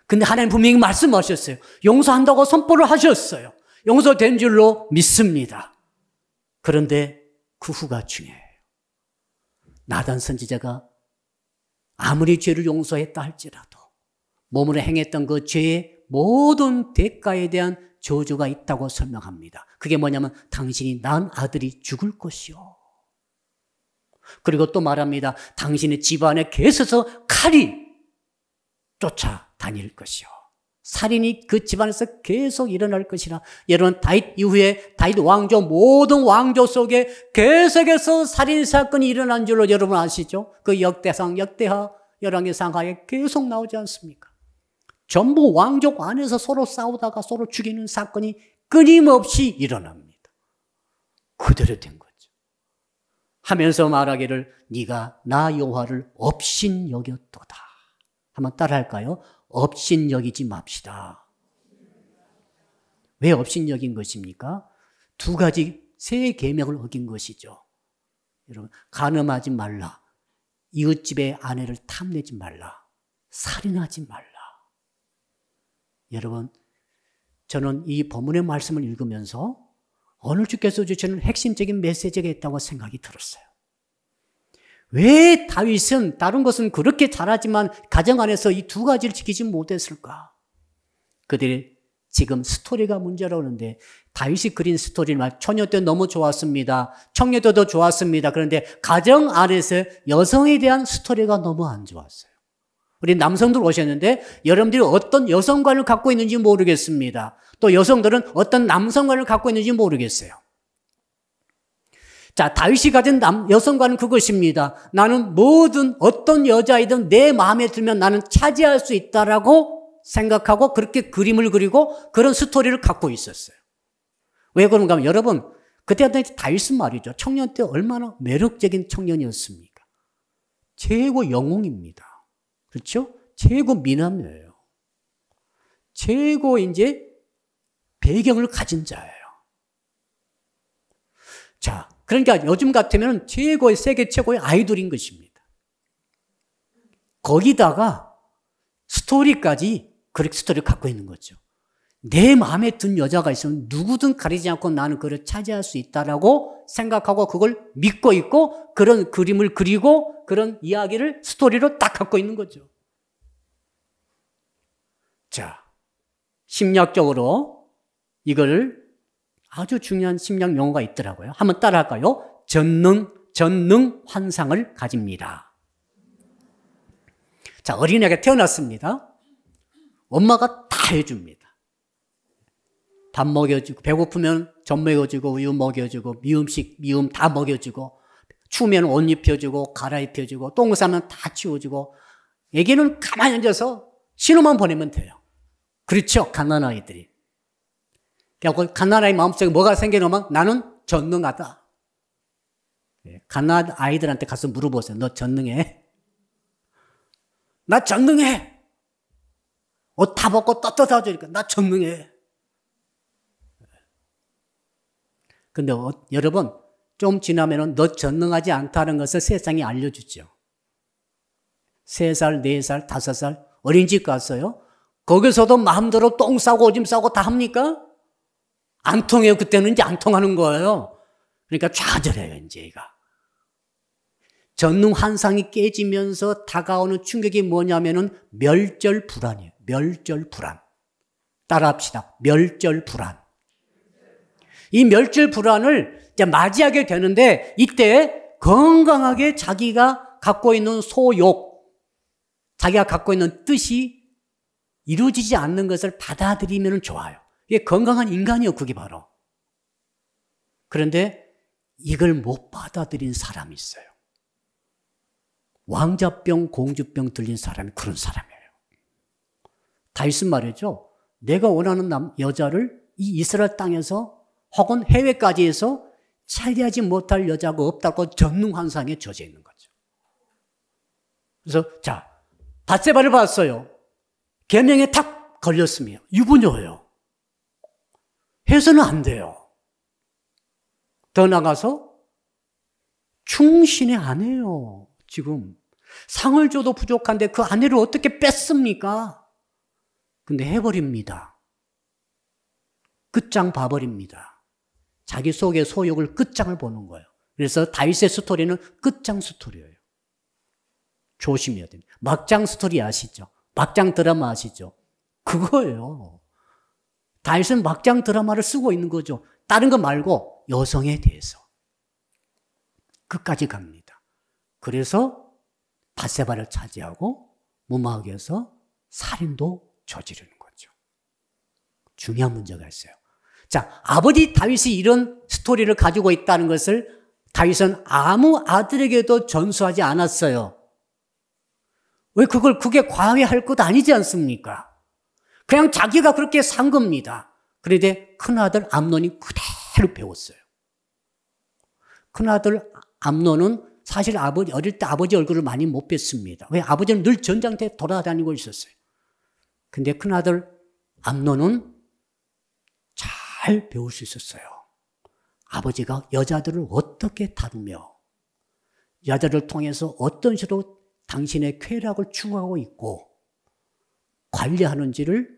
근데 하나님 분명히 말씀하셨어요. 용서한다고 선포를 하셨어요. 용서된 줄로 믿습니다. 그런데 그 후가 중요해요. 나단 선지자가 아무리 죄를 용서했다 할지라도 몸으로 행했던 그 죄의 모든 대가에 대한 저주가 있다고 설명합니다. 그게 뭐냐면 당신이 낳은 아들이 죽을 것이요. 그리고 또 말합니다. 당신의 집안에 계속해서 칼이 쫓아다닐 것이요. 살인이 그 집안에서 계속 일어날 것이라. 여러분, 다윗 이후에 다윗 왕조 모든 왕조 속에 계속해서 살인 사건이 일어난 줄로 여러분 아시죠? 그 역대상, 역대하, 열왕기상 하에 계속 나오지 않습니까? 전부 왕족 안에서 서로 싸우다가 서로 죽이는 사건이 끊임없이 일어납니다. 그대로 된 거죠. 하면서 말하기를 네가 나 여호와를 업신여겼도다. 한번 따라할까요? 업신여기지 맙시다. 왜 업신여긴 것입니까? 두 가지 세 계명을 어긴 것이죠. 여러분, 간음하지 말라, 이웃집의 아내를 탐내지 말라, 살인하지 말라. 여러분, 저는 이 본문의 말씀을 읽으면서 오늘 주께서 주시는 핵심적인 메시지가 있다고 생각이 들었어요. 왜 다윗은 다른 것은 그렇게 잘하지만 가정 안에서 이 두 가지를 지키지 못했을까? 그들이 지금 스토리가 문제라고 하는데 다윗이 그린 스토리는 처녀 때 너무 좋았습니다. 청년 때도 좋았습니다. 그런데 가정 안에서 여성에 대한 스토리가 너무 안 좋았어요. 우리 남성들 오셨는데 여러분들이 어떤 여성관을 갖고 있는지 모르겠습니다. 또 여성들은 어떤 남성관을 갖고 있는지 모르겠어요. 자, 다윗이 가진 여성관은 그것입니다. 나는 모든 어떤 여자이든 내 마음에 들면 나는 차지할 수 있다라고 생각하고 그렇게 그림을 그리고 그런 스토리를 갖고 있었어요. 왜 그런가 하면 여러분, 그때 다윗은 말이죠. 청년 때 얼마나 매력적인 청년이었습니까? 최고 영웅입니다. 그렇죠? 최고 미남이에요. 최고 이제 배경을 가진 자예요. 자, 그러니까 요즘 같으면 최고의, 세계 최고의 아이돌인 것입니다. 거기다가 스토리까지 그렇게 스토리를 갖고 있는 거죠. 내 마음에 든 여자가 있으면 누구든 가리지 않고 나는 그를 차지할 수 있다라고 생각하고 그걸 믿고 있고 그런 그림을 그리고 그런 이야기를 스토리로 딱 갖고 있는 거죠. 자, 심리학적으로 이걸 아주 중요한 심리학 용어가 있더라고요. 한번 따라할까요? 전능 환상을 가집니다. 자, 어린애가 태어났습니다. 엄마가 다 해줍니다. 밥 먹여주고, 배고프면 젖 먹여주고, 우유 먹여주고, 미음 다 먹여주고, 추우면 옷 입혀주고, 갈아입혀주고, 똥 싸면 다 치워주고, 애기는 가만히 앉아서 신호만 보내면 돼요. 그렇죠? 갓난아이들이. 그래서 갓난아이 마음속에 뭐가 생겨나면 나는 전능하다. 갓난아이들한테 가서 물어보세요. 너 전능해? 나 전능해. 옷 다 벗고 떳떳하다 주니까 나 전능해. 근데 여러분, 좀 지나면은 너 전능하지 않다는 것을 세상이 알려주죠. 3살, 4살, 5살 어린이집 갔어요. 거기서도 마음대로 똥 싸고 오줌 싸고 다 합니까? 안 통해요. 그때는 이제 안 통하는 거예요. 그러니까 좌절해요, 이제 얘가. 전능 환상이 깨지면서 다가오는 충격이 뭐냐면은 멸절 불안이에요. 멸절 불안. 따라합시다. 멸절 불안. 이 멸절 불안을 이제 맞이하게 되는데 이때 건강하게 자기가 갖고 있는 소욕, 자기가 갖고 있는 뜻이 이루어지지 않는 것을 받아들이면 좋아요. 이게 건강한 인간이요, 그게 바로. 그런데 이걸 못 받아들인 사람이 있어요. 왕자병, 공주병 들린 사람이 그런 사람이에요. 다윗은 말이죠. 내가 원하는 여자를 이 이스라엘 땅에서 혹은 해외까지 해서 차지하지 못할 여자가 없다고 전능환상에 젖어 있는 거죠. 그래서 자, 밧세바를 봤어요. 계명에 탁 걸렸으며 유부녀예요. 해서는 안 돼요. 더 나가서 충신의 아내요. 지금 상을 줘도 부족한데 그 아내를 어떻게 뺐습니까? 근데 해버립니다. 끝장 봐버립니다. 자기 속의 소욕을 끝장을 보는 거예요. 그래서 다윗의 스토리는 끝장 스토리예요. 조심해야 됩니다. 막장 스토리 아시죠? 막장 드라마 아시죠? 그거예요. 다윗은 막장 드라마를 쓰고 있는 거죠. 다른 거 말고 여성에 대해서. 끝까지 갑니다. 그래서 밧세바를 차지하고 무마하게서 살인도 저지르는 거죠. 중요한 문제가 있어요. 자, 아버지 다윗이 이런 스토리를 가지고 있다는 것을 다윗은 아무 아들에게도 전수하지 않았어요. 왜 그게 과외할 것 아니지 않습니까? 그냥 자기가 그렇게 산 겁니다. 그런데 큰아들 암논이 그대로 배웠어요. 큰아들 암논은 사실 어릴 때 아버지 얼굴을 많이 못 뵀습니다. 왜? 아버지는 늘 전장터에 돌아다니고 있었어요. 근데 큰아들 암논은 잘 배울 수 있었어요. 아버지가 여자들을 어떻게 다루며 여자들을 통해서 어떤 식으로 당신의 쾌락을 추구하고 있고 관리하는지를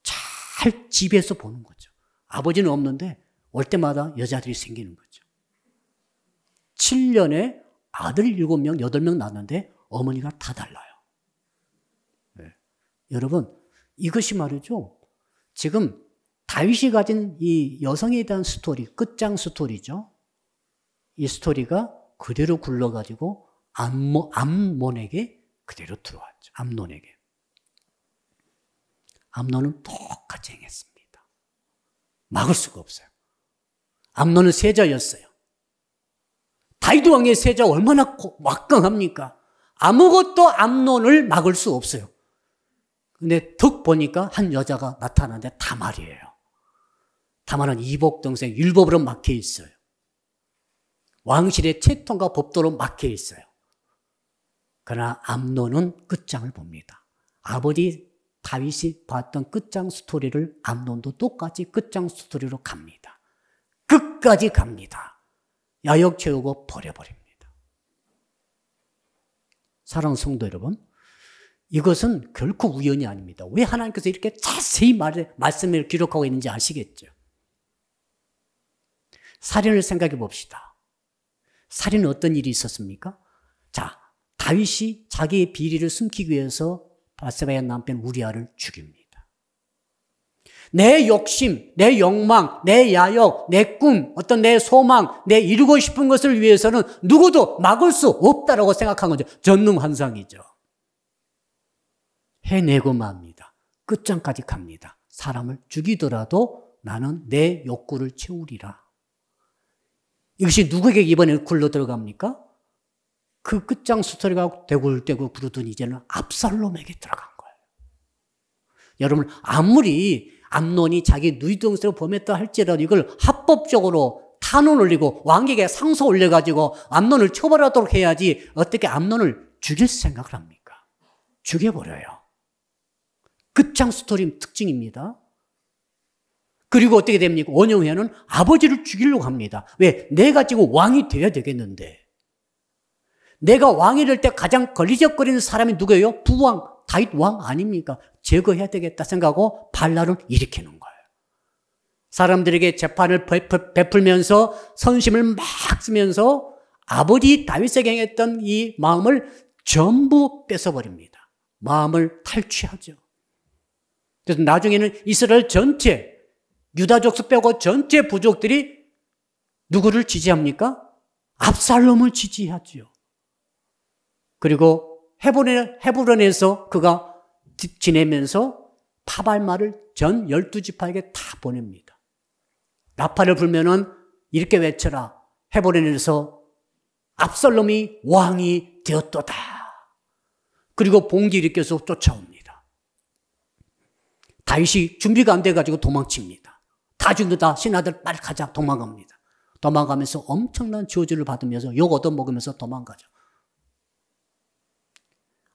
잘 집에서 보는 거죠. 아버지는 없는데 올 때마다 여자들이 생기는 거죠. 7년에 아들 7명, 8명 낳았는데 어머니가 다 달라요. 네. 여러분, 이것이 말이죠. 지금 다윗이 가진 이 여성에 대한 스토리, 끝장 스토리죠. 이 스토리가 그대로 굴러가지고 암논에게 그대로 들어왔죠. 암논에게. 암논은 똑같이 행했습니다. 막을 수가 없어요. 암논은 세자였어요. 다윗 왕의 세자 얼마나 막강합니까? 아무것도 암논을 막을 수 없어요. 근데 득 보니까 한 여자가 나타나는데 다말이에요. 다말은 이복 동생 율법으로 막혀 있어요. 왕실의 채통과 법도로 막혀 있어요. 그러나 암논은 끝장을 봅니다. 아버지 다윗이 봤던 끝장 스토리를 암논도 똑같이 끝장 스토리로 갑니다. 끝까지 갑니다. 야욕 채우고 버려버립니다. 사랑하는 성도 여러분, 이것은 결코 우연이 아닙니다. 왜 하나님께서 이렇게 자세히 말씀을 기록하고 있는지 아시겠죠? 살인을 생각해 봅시다. 살인은 어떤 일이 있었습니까? 자, 다윗이 자기의 비리를 숨기기 위해서 밧세바의 남편 우리아를 죽입니다. 내 욕심, 내 욕망, 내 야욕, 내 꿈, 어떤 내 소망, 내 이루고 싶은 것을 위해서는 누구도 막을 수 없다라고 생각한 거죠. 전능환상이죠. 해내고 맙니다. 끝장까지 갑니다. 사람을 죽이더라도 나는 내 욕구를 채우리라. 이것이 누구에게 이번에 굴러 들어갑니까? 그 끝장 스토리가 대굴대굴 구르더니 이제는 압살롬에게 들어간 거예요. 여러분, 아무리 암논이 자기 누이동생을 범했다 할지라도 이걸 합법적으로 탄원 올리고 왕에게 상소 올려가지고 암논을 처벌하도록 해야지 어떻게 암논을 죽일 생각을 합니까? 죽여버려요. 끝장 스토리 특징입니다. 그리고 어떻게 됩니까? 5년 후에는 아버지를 죽이려고 합니다. 왜? 내가 지금 왕이 돼야 되겠는데. 내가 왕이 될 때 가장 걸리적거리는 사람이 누구예요? 부왕, 다윗 왕 아닙니까? 제거해야 되겠다 생각하고 반란을 일으키는 거예요. 사람들에게 재판을 베풀면서 선심을 막 쓰면서 아버지 다윗에게 행했던 이 마음을 전부 뺏어버립니다. 마음을 탈취하죠. 그래서 나중에는 이스라엘 전체, 유다 족속 빼고 전체 부족들이 누구를 지지합니까? 압살롬을 지지하죠. 그리고 헤브론에서 그가 지내면서 파발마를 전 12지파에게 다 보냅니다. 나팔을 불면은 이렇게 외쳐라. 헤브론에서 압살롬이 왕이 되었도다. 그리고 봉기 일으켜서 쫓아옵니다. 다윗이 준비가 안 돼가지고 도망칩니다. 다 죽는다. 신하들 빨리 가자. 도망갑니다. 도망가면서 엄청난 저주를 받으면서 욕 얻어먹으면서 도망가죠.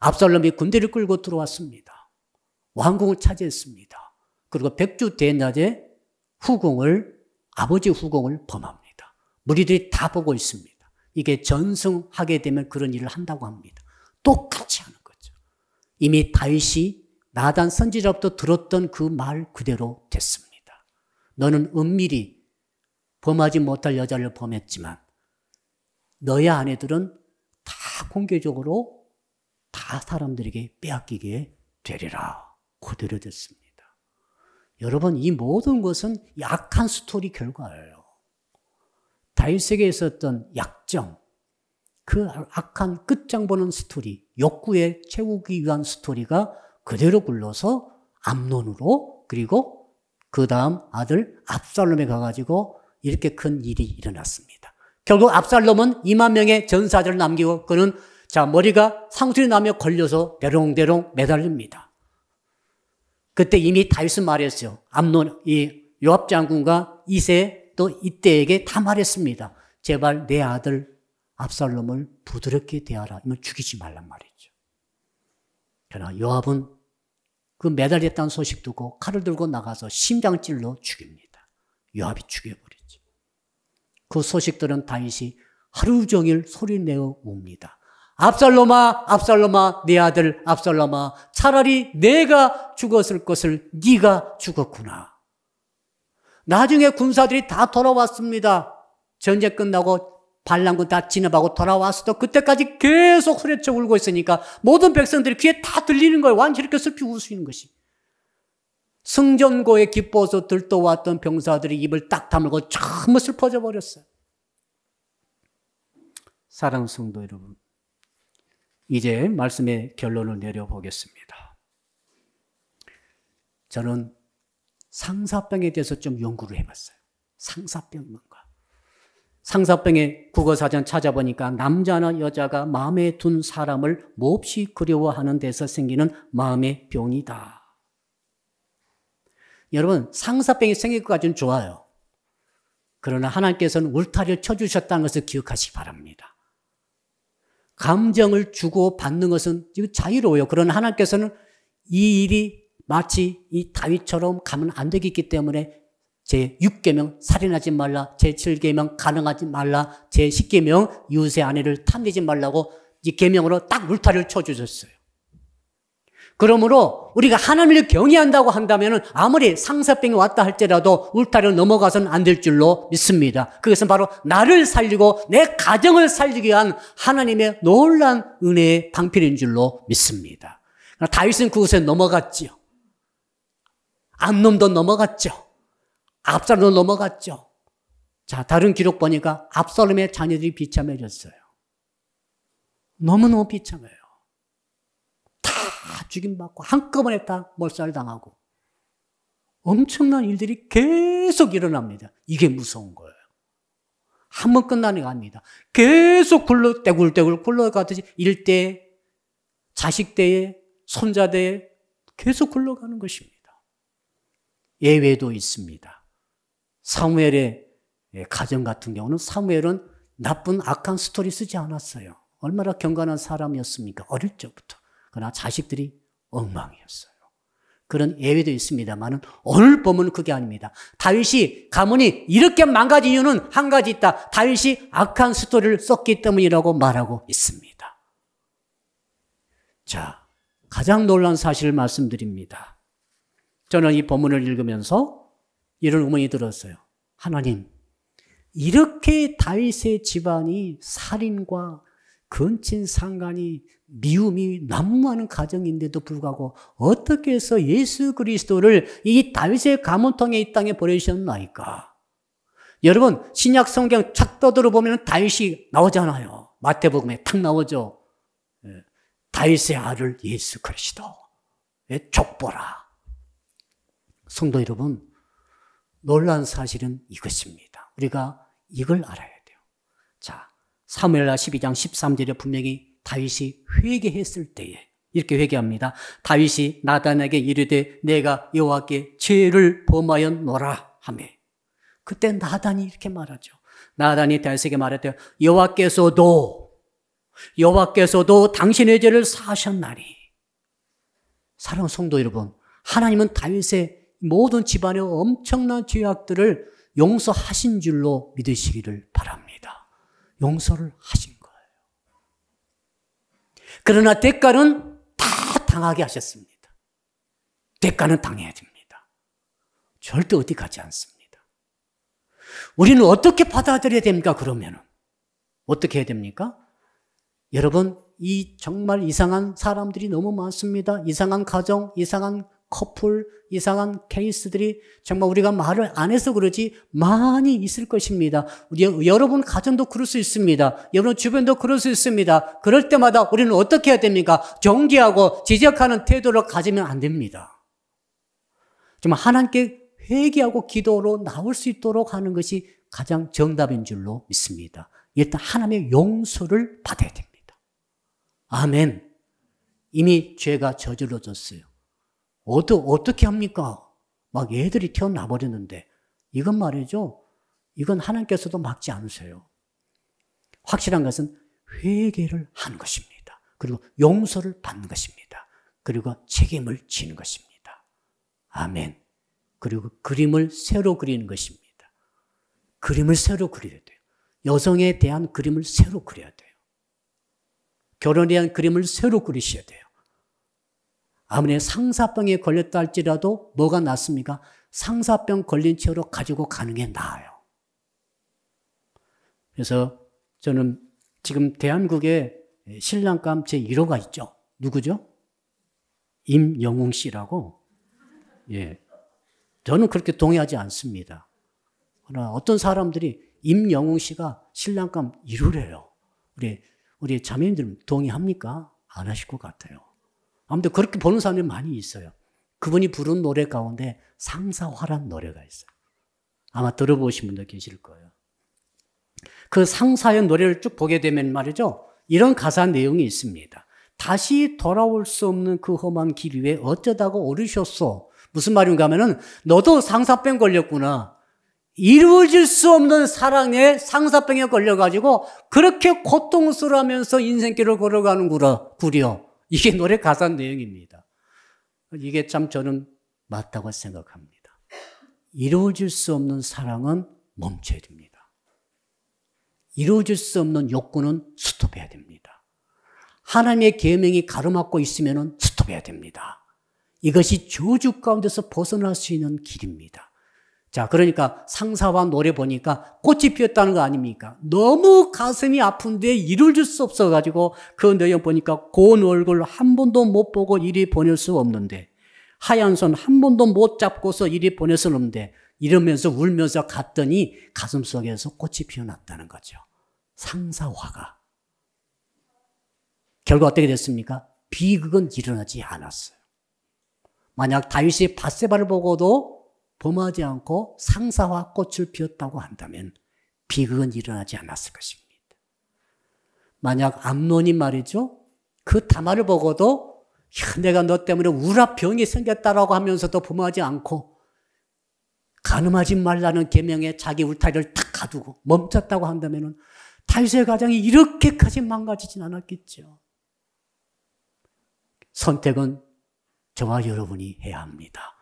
압살롬이 군대를 끌고 들어왔습니다. 왕궁을 차지했습니다. 그리고 백주 대낮에 아버지 후궁을 범합니다. 무리들이 다 보고 있습니다. 이게 전승하게 되면 그런 일을 한다고 합니다. 똑같이 하는 거죠. 이미 다윗이 나단 선지자로부터 들었던 그 말 그대로 됐습니다. 너는 은밀히 범하지 못할 여자를 범했지만 너의 아내들은 다 공개적으로 다 사람들에게 빼앗기게 되리라. 그대로 됐습니다. 여러분, 이 모든 것은 약한 스토리 결과예요. 다윗에게 있었던 약점, 그 악한 끝장 보는 스토리, 욕구에 채우기 위한 스토리가 그대로 굴러서 암논으로, 그리고 그 다음 아들 압살롬에 가가지고 이렇게 큰 일이 일어났습니다. 결국 압살롬은 2만 명의 전사들을 남기고 그는 머리가 상술이 나며 걸려서 대롱대롱 매달립니다. 그때 이미 다윗은 말했어요. 이 요압 장군과 이세 또 이때에게 다 말했습니다. 제발 내 아들 압살롬을 부드럽게 대하라. 이면 죽이지 말란 말이죠. 그러나 요압은 그 매달렸다는 소식 듣고 칼을 들고 나가서 심장 찔러 죽입니다. 요압이 죽여버리죠. 그 소식 들은 다윗이 하루 종일 소리내어 웁니다. 압살롬아, 압살롬아, 내 아들 압살롬아, 차라리 내가 죽었을 것을 네가 죽었구나. 나중에 군사들이 다 돌아왔습니다. 전쟁 끝나고 반란군 다 진압하고 돌아왔어도 그때까지 계속 후레쳐 울고 있으니까 모든 백성들이 귀에 다 들리는 거예요. 완전히 이렇게 슬피 웃으시는 것이. 승전고에 기뻐서 들떠왔던 병사들이 입을 딱 다물고 전부 슬퍼져 버렸어요. 사랑하는 성도 여러분, 이제 말씀의 결론을 내려보겠습니다. 저는 상사병에 대해서 좀 연구를 해봤어요. 상사병이 뭔가. 상사병의 국어사전 찾아보니까 남자나 여자가 마음에 둔 사람을 몹시 그리워하는 데서 생기는 마음의 병이다. 여러분, 상사병이 생길 것까지는 좋아요. 그러나 하나님께서는 울타리를 쳐주셨다는 것을 기억하시기 바랍니다. 감정을 주고 받는 것은 자유로워요. 그러나 하나님께서는 이 일이 마치 이 다윗처럼 가면 안 되겠기 때문에 제6계명 살인하지 말라, 제7계명 가늠하지 말라, 제10계명 이웃의 아내를 탐내지 말라고 이 계명으로 딱 울타리를 쳐주셨어요. 그러므로 우리가 하나님을 경외한다고 한다면 아무리 상사병이 왔다 할지라도 울타리를 넘어가서는 안 될 줄로 믿습니다. 그것은 바로 나를 살리고 내 가정을 살리기 위한 하나님의 놀라운 은혜의 방편인 줄로 믿습니다. 다윗은 그곳에 넘어갔지요. 암논도 넘어갔죠. 압살롬도 넘어갔죠. 자, 다른 기록 보니까 압살롬의 자녀들이 비참해졌어요. 너무너무 비참해요. 다 죽임받고 한꺼번에 다 몰살당하고 엄청난 일들이 계속 일어납니다. 이게 무서운 거예요. 한 번 끝나는 게 아닙니다. 계속 떼굴떼굴 굴러가듯이 일대, 자식대에, 손자대에 계속 굴러가는 것입니다. 예외도 있습니다. 사무엘의 가정 같은 경우는 사무엘은 나쁜 악한 스토리 쓰지 않았어요. 얼마나 경건한 사람이었습니까? 어릴 적부터. 그러나 자식들이 엉망이었어요. 그런 예외도 있습니다만 오늘 보면 그게 아닙니다. 다윗이 가문이 이렇게 망가진 이유는 한 가지 있다. 다윗이 악한 스토리를 썼기 때문이라고 말하고 있습니다. 자, 가장 놀라운 사실을 말씀드립니다. 저는 이 본문을 읽으면서 이런 의문이 들었어요. 하나님, 이렇게 다윗의 집안이 살인과 근친상간이 미움이 난무하는 가정인데도 불구하고 어떻게 해서 예수 그리스도를 이 다윗의 가문통에 이 땅에 보내셨나이까? 여러분, 신약 성경 착 떠들어 보면 다윗이 나오잖아요. 마태복음에 탁 나오죠. 다윗의 아들 예수 그리스도의 족보라. 성도 여러분, 놀라운 사실은 이것입니다. 우리가 이걸 알아야 돼요. 자, 사무엘하 12장 13절에 분명히 다윗이 회개했을 때에 이렇게 회개합니다. 다윗이 나단에게 이르되 내가 여호와께 죄를 범하였노라 하며, 그때 나단이 이렇게 말하죠. 나단이 다윗에게 말했대요. 여호와께서도 당신의 죄를 사하셨나니. 사랑하는 성도 여러분, 하나님은 다윗의 모든 집안의 엄청난 죄악들을 용서하신 줄로 믿으시기를 바랍니다. 용서를 하신 거예요. 그러나 대가는 다 당하게 하셨습니다. 대가는 당해야 됩니다. 절대 어디 가지 않습니다. 우리는 어떻게 받아들여야 됩니까? 그러면은 어떻게 해야 됩니까? 여러분, 이 정말 이상한 사람들이 너무 많습니다. 이상한 가정, 이상한 커플, 이상한 케이스들이 정말 우리가 말을 안 해서 그러지 많이 있을 것입니다. 여러분 가정도 그럴 수 있습니다. 여러분 주변도 그럴 수 있습니다. 그럴 때마다 우리는 어떻게 해야 됩니까? 정죄하고 지적하는 태도를 가지면 안 됩니다. 정말 하나님께 회개하고 기도로 나올 수 있도록 하는 것이 가장 정답인 줄로 믿습니다. 일단 하나님의 용서를 받아야 됩니다. 아멘. 이미 죄가 저질러졌어요. 어떻게 합니까? 막 애들이 태어나 버렸는데 이건 말이죠. 이건 하나님께서도 막지 않으세요. 확실한 것은 회개를 하는 것입니다. 그리고 용서를 받는 것입니다. 그리고 책임을 지는 것입니다. 아멘. 그리고 그림을 새로 그리는 것입니다. 그림을 새로 그려야 돼요. 여성에 대한 그림을 새로 그려야 돼요. 결혼에 대한 그림을 새로 그리셔야 돼요. 아무리 상사병에 걸렸다 할지라도 뭐가 낫습니까? 상사병 걸린 채로 가지고 가는 게 나아요. 그래서 저는 지금 대한민국에 신랑감 제1호가 있죠. 누구죠? 임영웅 씨라고. 예. 저는 그렇게 동의하지 않습니다. 그러나 어떤 사람들이 임영웅 씨가 신랑감 1호래요. 우리 자매님들은 동의합니까? 안 하실 것 같아요. 아무튼 그렇게 보는 사람들이 많이 있어요. 그분이 부른 노래 가운데 상사화란 노래가 있어요. 아마 들어보신 분도 계실 거예요. 그 상사의 노래를 쭉 보게 되면 말이죠. 이런 가사 내용이 있습니다. 다시 돌아올 수 없는 그 험한 길 위에 어쩌다가 오르셨소. 무슨 말인가 하면은 너도 상사병 걸렸구나. 이루어질 수 없는 사랑에 상사병에 걸려가지고 그렇게 고통스러워하면서 인생길을 걸어가는구나. 이게 노래 가사 내용입니다. 이게 참 저는 맞다고 생각합니다. 이루어질 수 없는 사랑은 멈춰야 됩니다. 이루어질 수 없는 욕구는 스톱해야 됩니다. 하나님의 계명이 가로막고 있으면 스톱해야 됩니다. 이것이 저주 가운데서 벗어날 수 있는 길입니다. 자, 그러니까 상사와 노래 보니까 꽃이 피었다는 거 아닙니까? 너무 가슴이 아픈데 이루어질 수 없어가지고 그 내용 보니까 고운 얼굴 한 번도 못 보고 이리 보낼 수 없는데 하얀 손 한 번도 못 잡고서 이리 보낼 수 없는데 이러면서 울면서 갔더니 가슴속에서 꽃이 피어났다는 거죠. 상사화가. 결과 어떻게 됐습니까? 비극은 일어나지 않았어요. 만약 다윗이 밧세바를 보고도 범하지 않고 상사화 꽃을 피웠다고 한다면 비극은 일어나지 않았을 것입니다. 만약 암논이 말이죠. 그 다말을 보고도 내가 너 때문에 우라병이 생겼다라고 하면서도 범하지 않고 간음하지 말라는 계명에 자기 울타리를 탁 가두고 멈췄다고 한다면 다윗의 가정이 이렇게까지 망가지진 않았겠죠. 선택은 저와 여러분이 해야 합니다.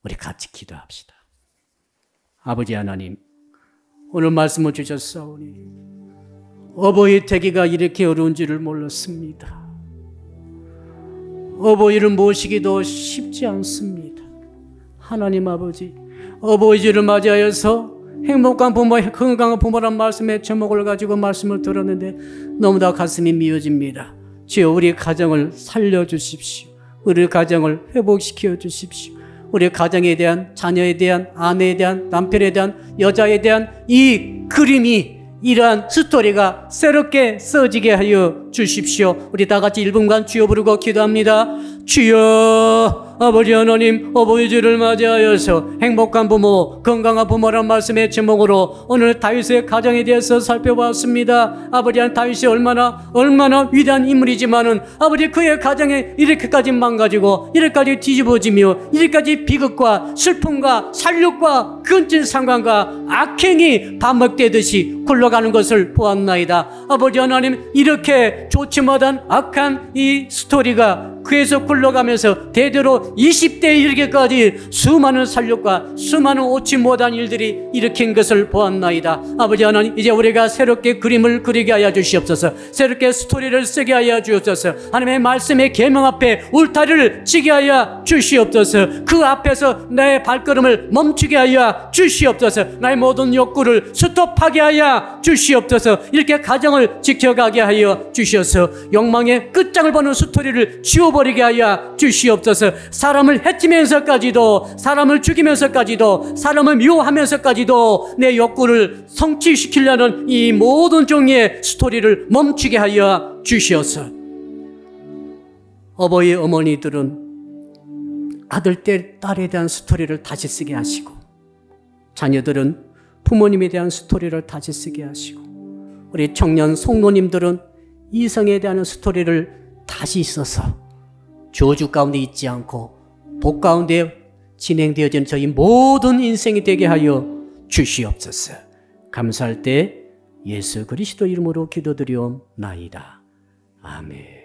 우리 같이 기도합시다. 아버지 하나님, 오늘 말씀을 주셨사오니 어버이 되기가 이렇게 어려운 줄을 몰랐습니다. 어버이를 모시기도 쉽지 않습니다. 하나님 아버지, 어버이주를 맞이하여서 행복한 부모, 건강한 부모란 말씀의 제목을 가지고 말씀을 들었는데 너무나 가슴이 미어집니다. 주여 우리 가정을 살려주십시오. 우리 가정을 회복시켜 주십시오. 우리 가정에 대한, 자녀에 대한, 아내에 대한, 남편에 대한, 여자에 대한 이 그림이, 이러한 스토리가 새롭게 써지게 하여 주십시오. 우리 다 같이 1분간 주여 부르고 기도합니다. 주여, 아버지 하나님, 어버이주를 맞이하여서 행복한 부모, 건강한 부모란 말씀의 제목으로 오늘 다윗의 가정에 대해서 살펴봤습니다. 아버지 하나님, 다윗이 얼마나 위대한 인물이지만은 아버지 그의 가정에 이렇게까지 망가지고 이렇게까지 뒤집어지며 이렇게까지 비극과 슬픔과 살육과 근친 상관과 악행이 반복되듯이 굴러가는 것을 보았나이다. 아버지 하나님, 이렇게 좋지 못한 악한 이 스토리가 그에서 굴러가면서 대대로 20대에 이르기까지 수많은 살육과 수많은 오치 못한 일들이 일으킨 것을 보았나이다. 아버지 하나님, 이제 우리가 새롭게 그림을 그리게 하여 주시옵소서. 새롭게 스토리를 쓰게 하여 주옵소서. 하나님의 말씀의 계명 앞에 울타리를 치게 하여 주시옵소서. 그 앞에서 나의 발걸음을 멈추게 하여 주시옵소서. 나의 모든 욕구를 스톱하게 하여 주시옵소서. 이렇게 가정을 지켜가게 하여 주시옵소서. 욕망의 끝장을 보는 스토리를 지워버리게 하여 주시옵소서. 사람을 해치면서까지도, 사람을 죽이면서까지도, 사람을 미워하면서까지도 내 욕구를 성취시키려는 이 모든 종류의 스토리를 멈추게 하여 주시옵소서. 어버이 어머니들은 아들, 딸에 대한 스토리를 다시 쓰게 하시고, 자녀들은 부모님에 대한 스토리를 다시 쓰게 하시고, 우리 청년 성도님들은 이성에 대한 스토리를 다시 써서 저주 가운데 있지 않고 복 가운데 진행되어진 저희 모든 인생이 되게 하여 주시옵소서. 감사할 때 예수 그리스도 이름으로 기도드리옵나이다. 아멘.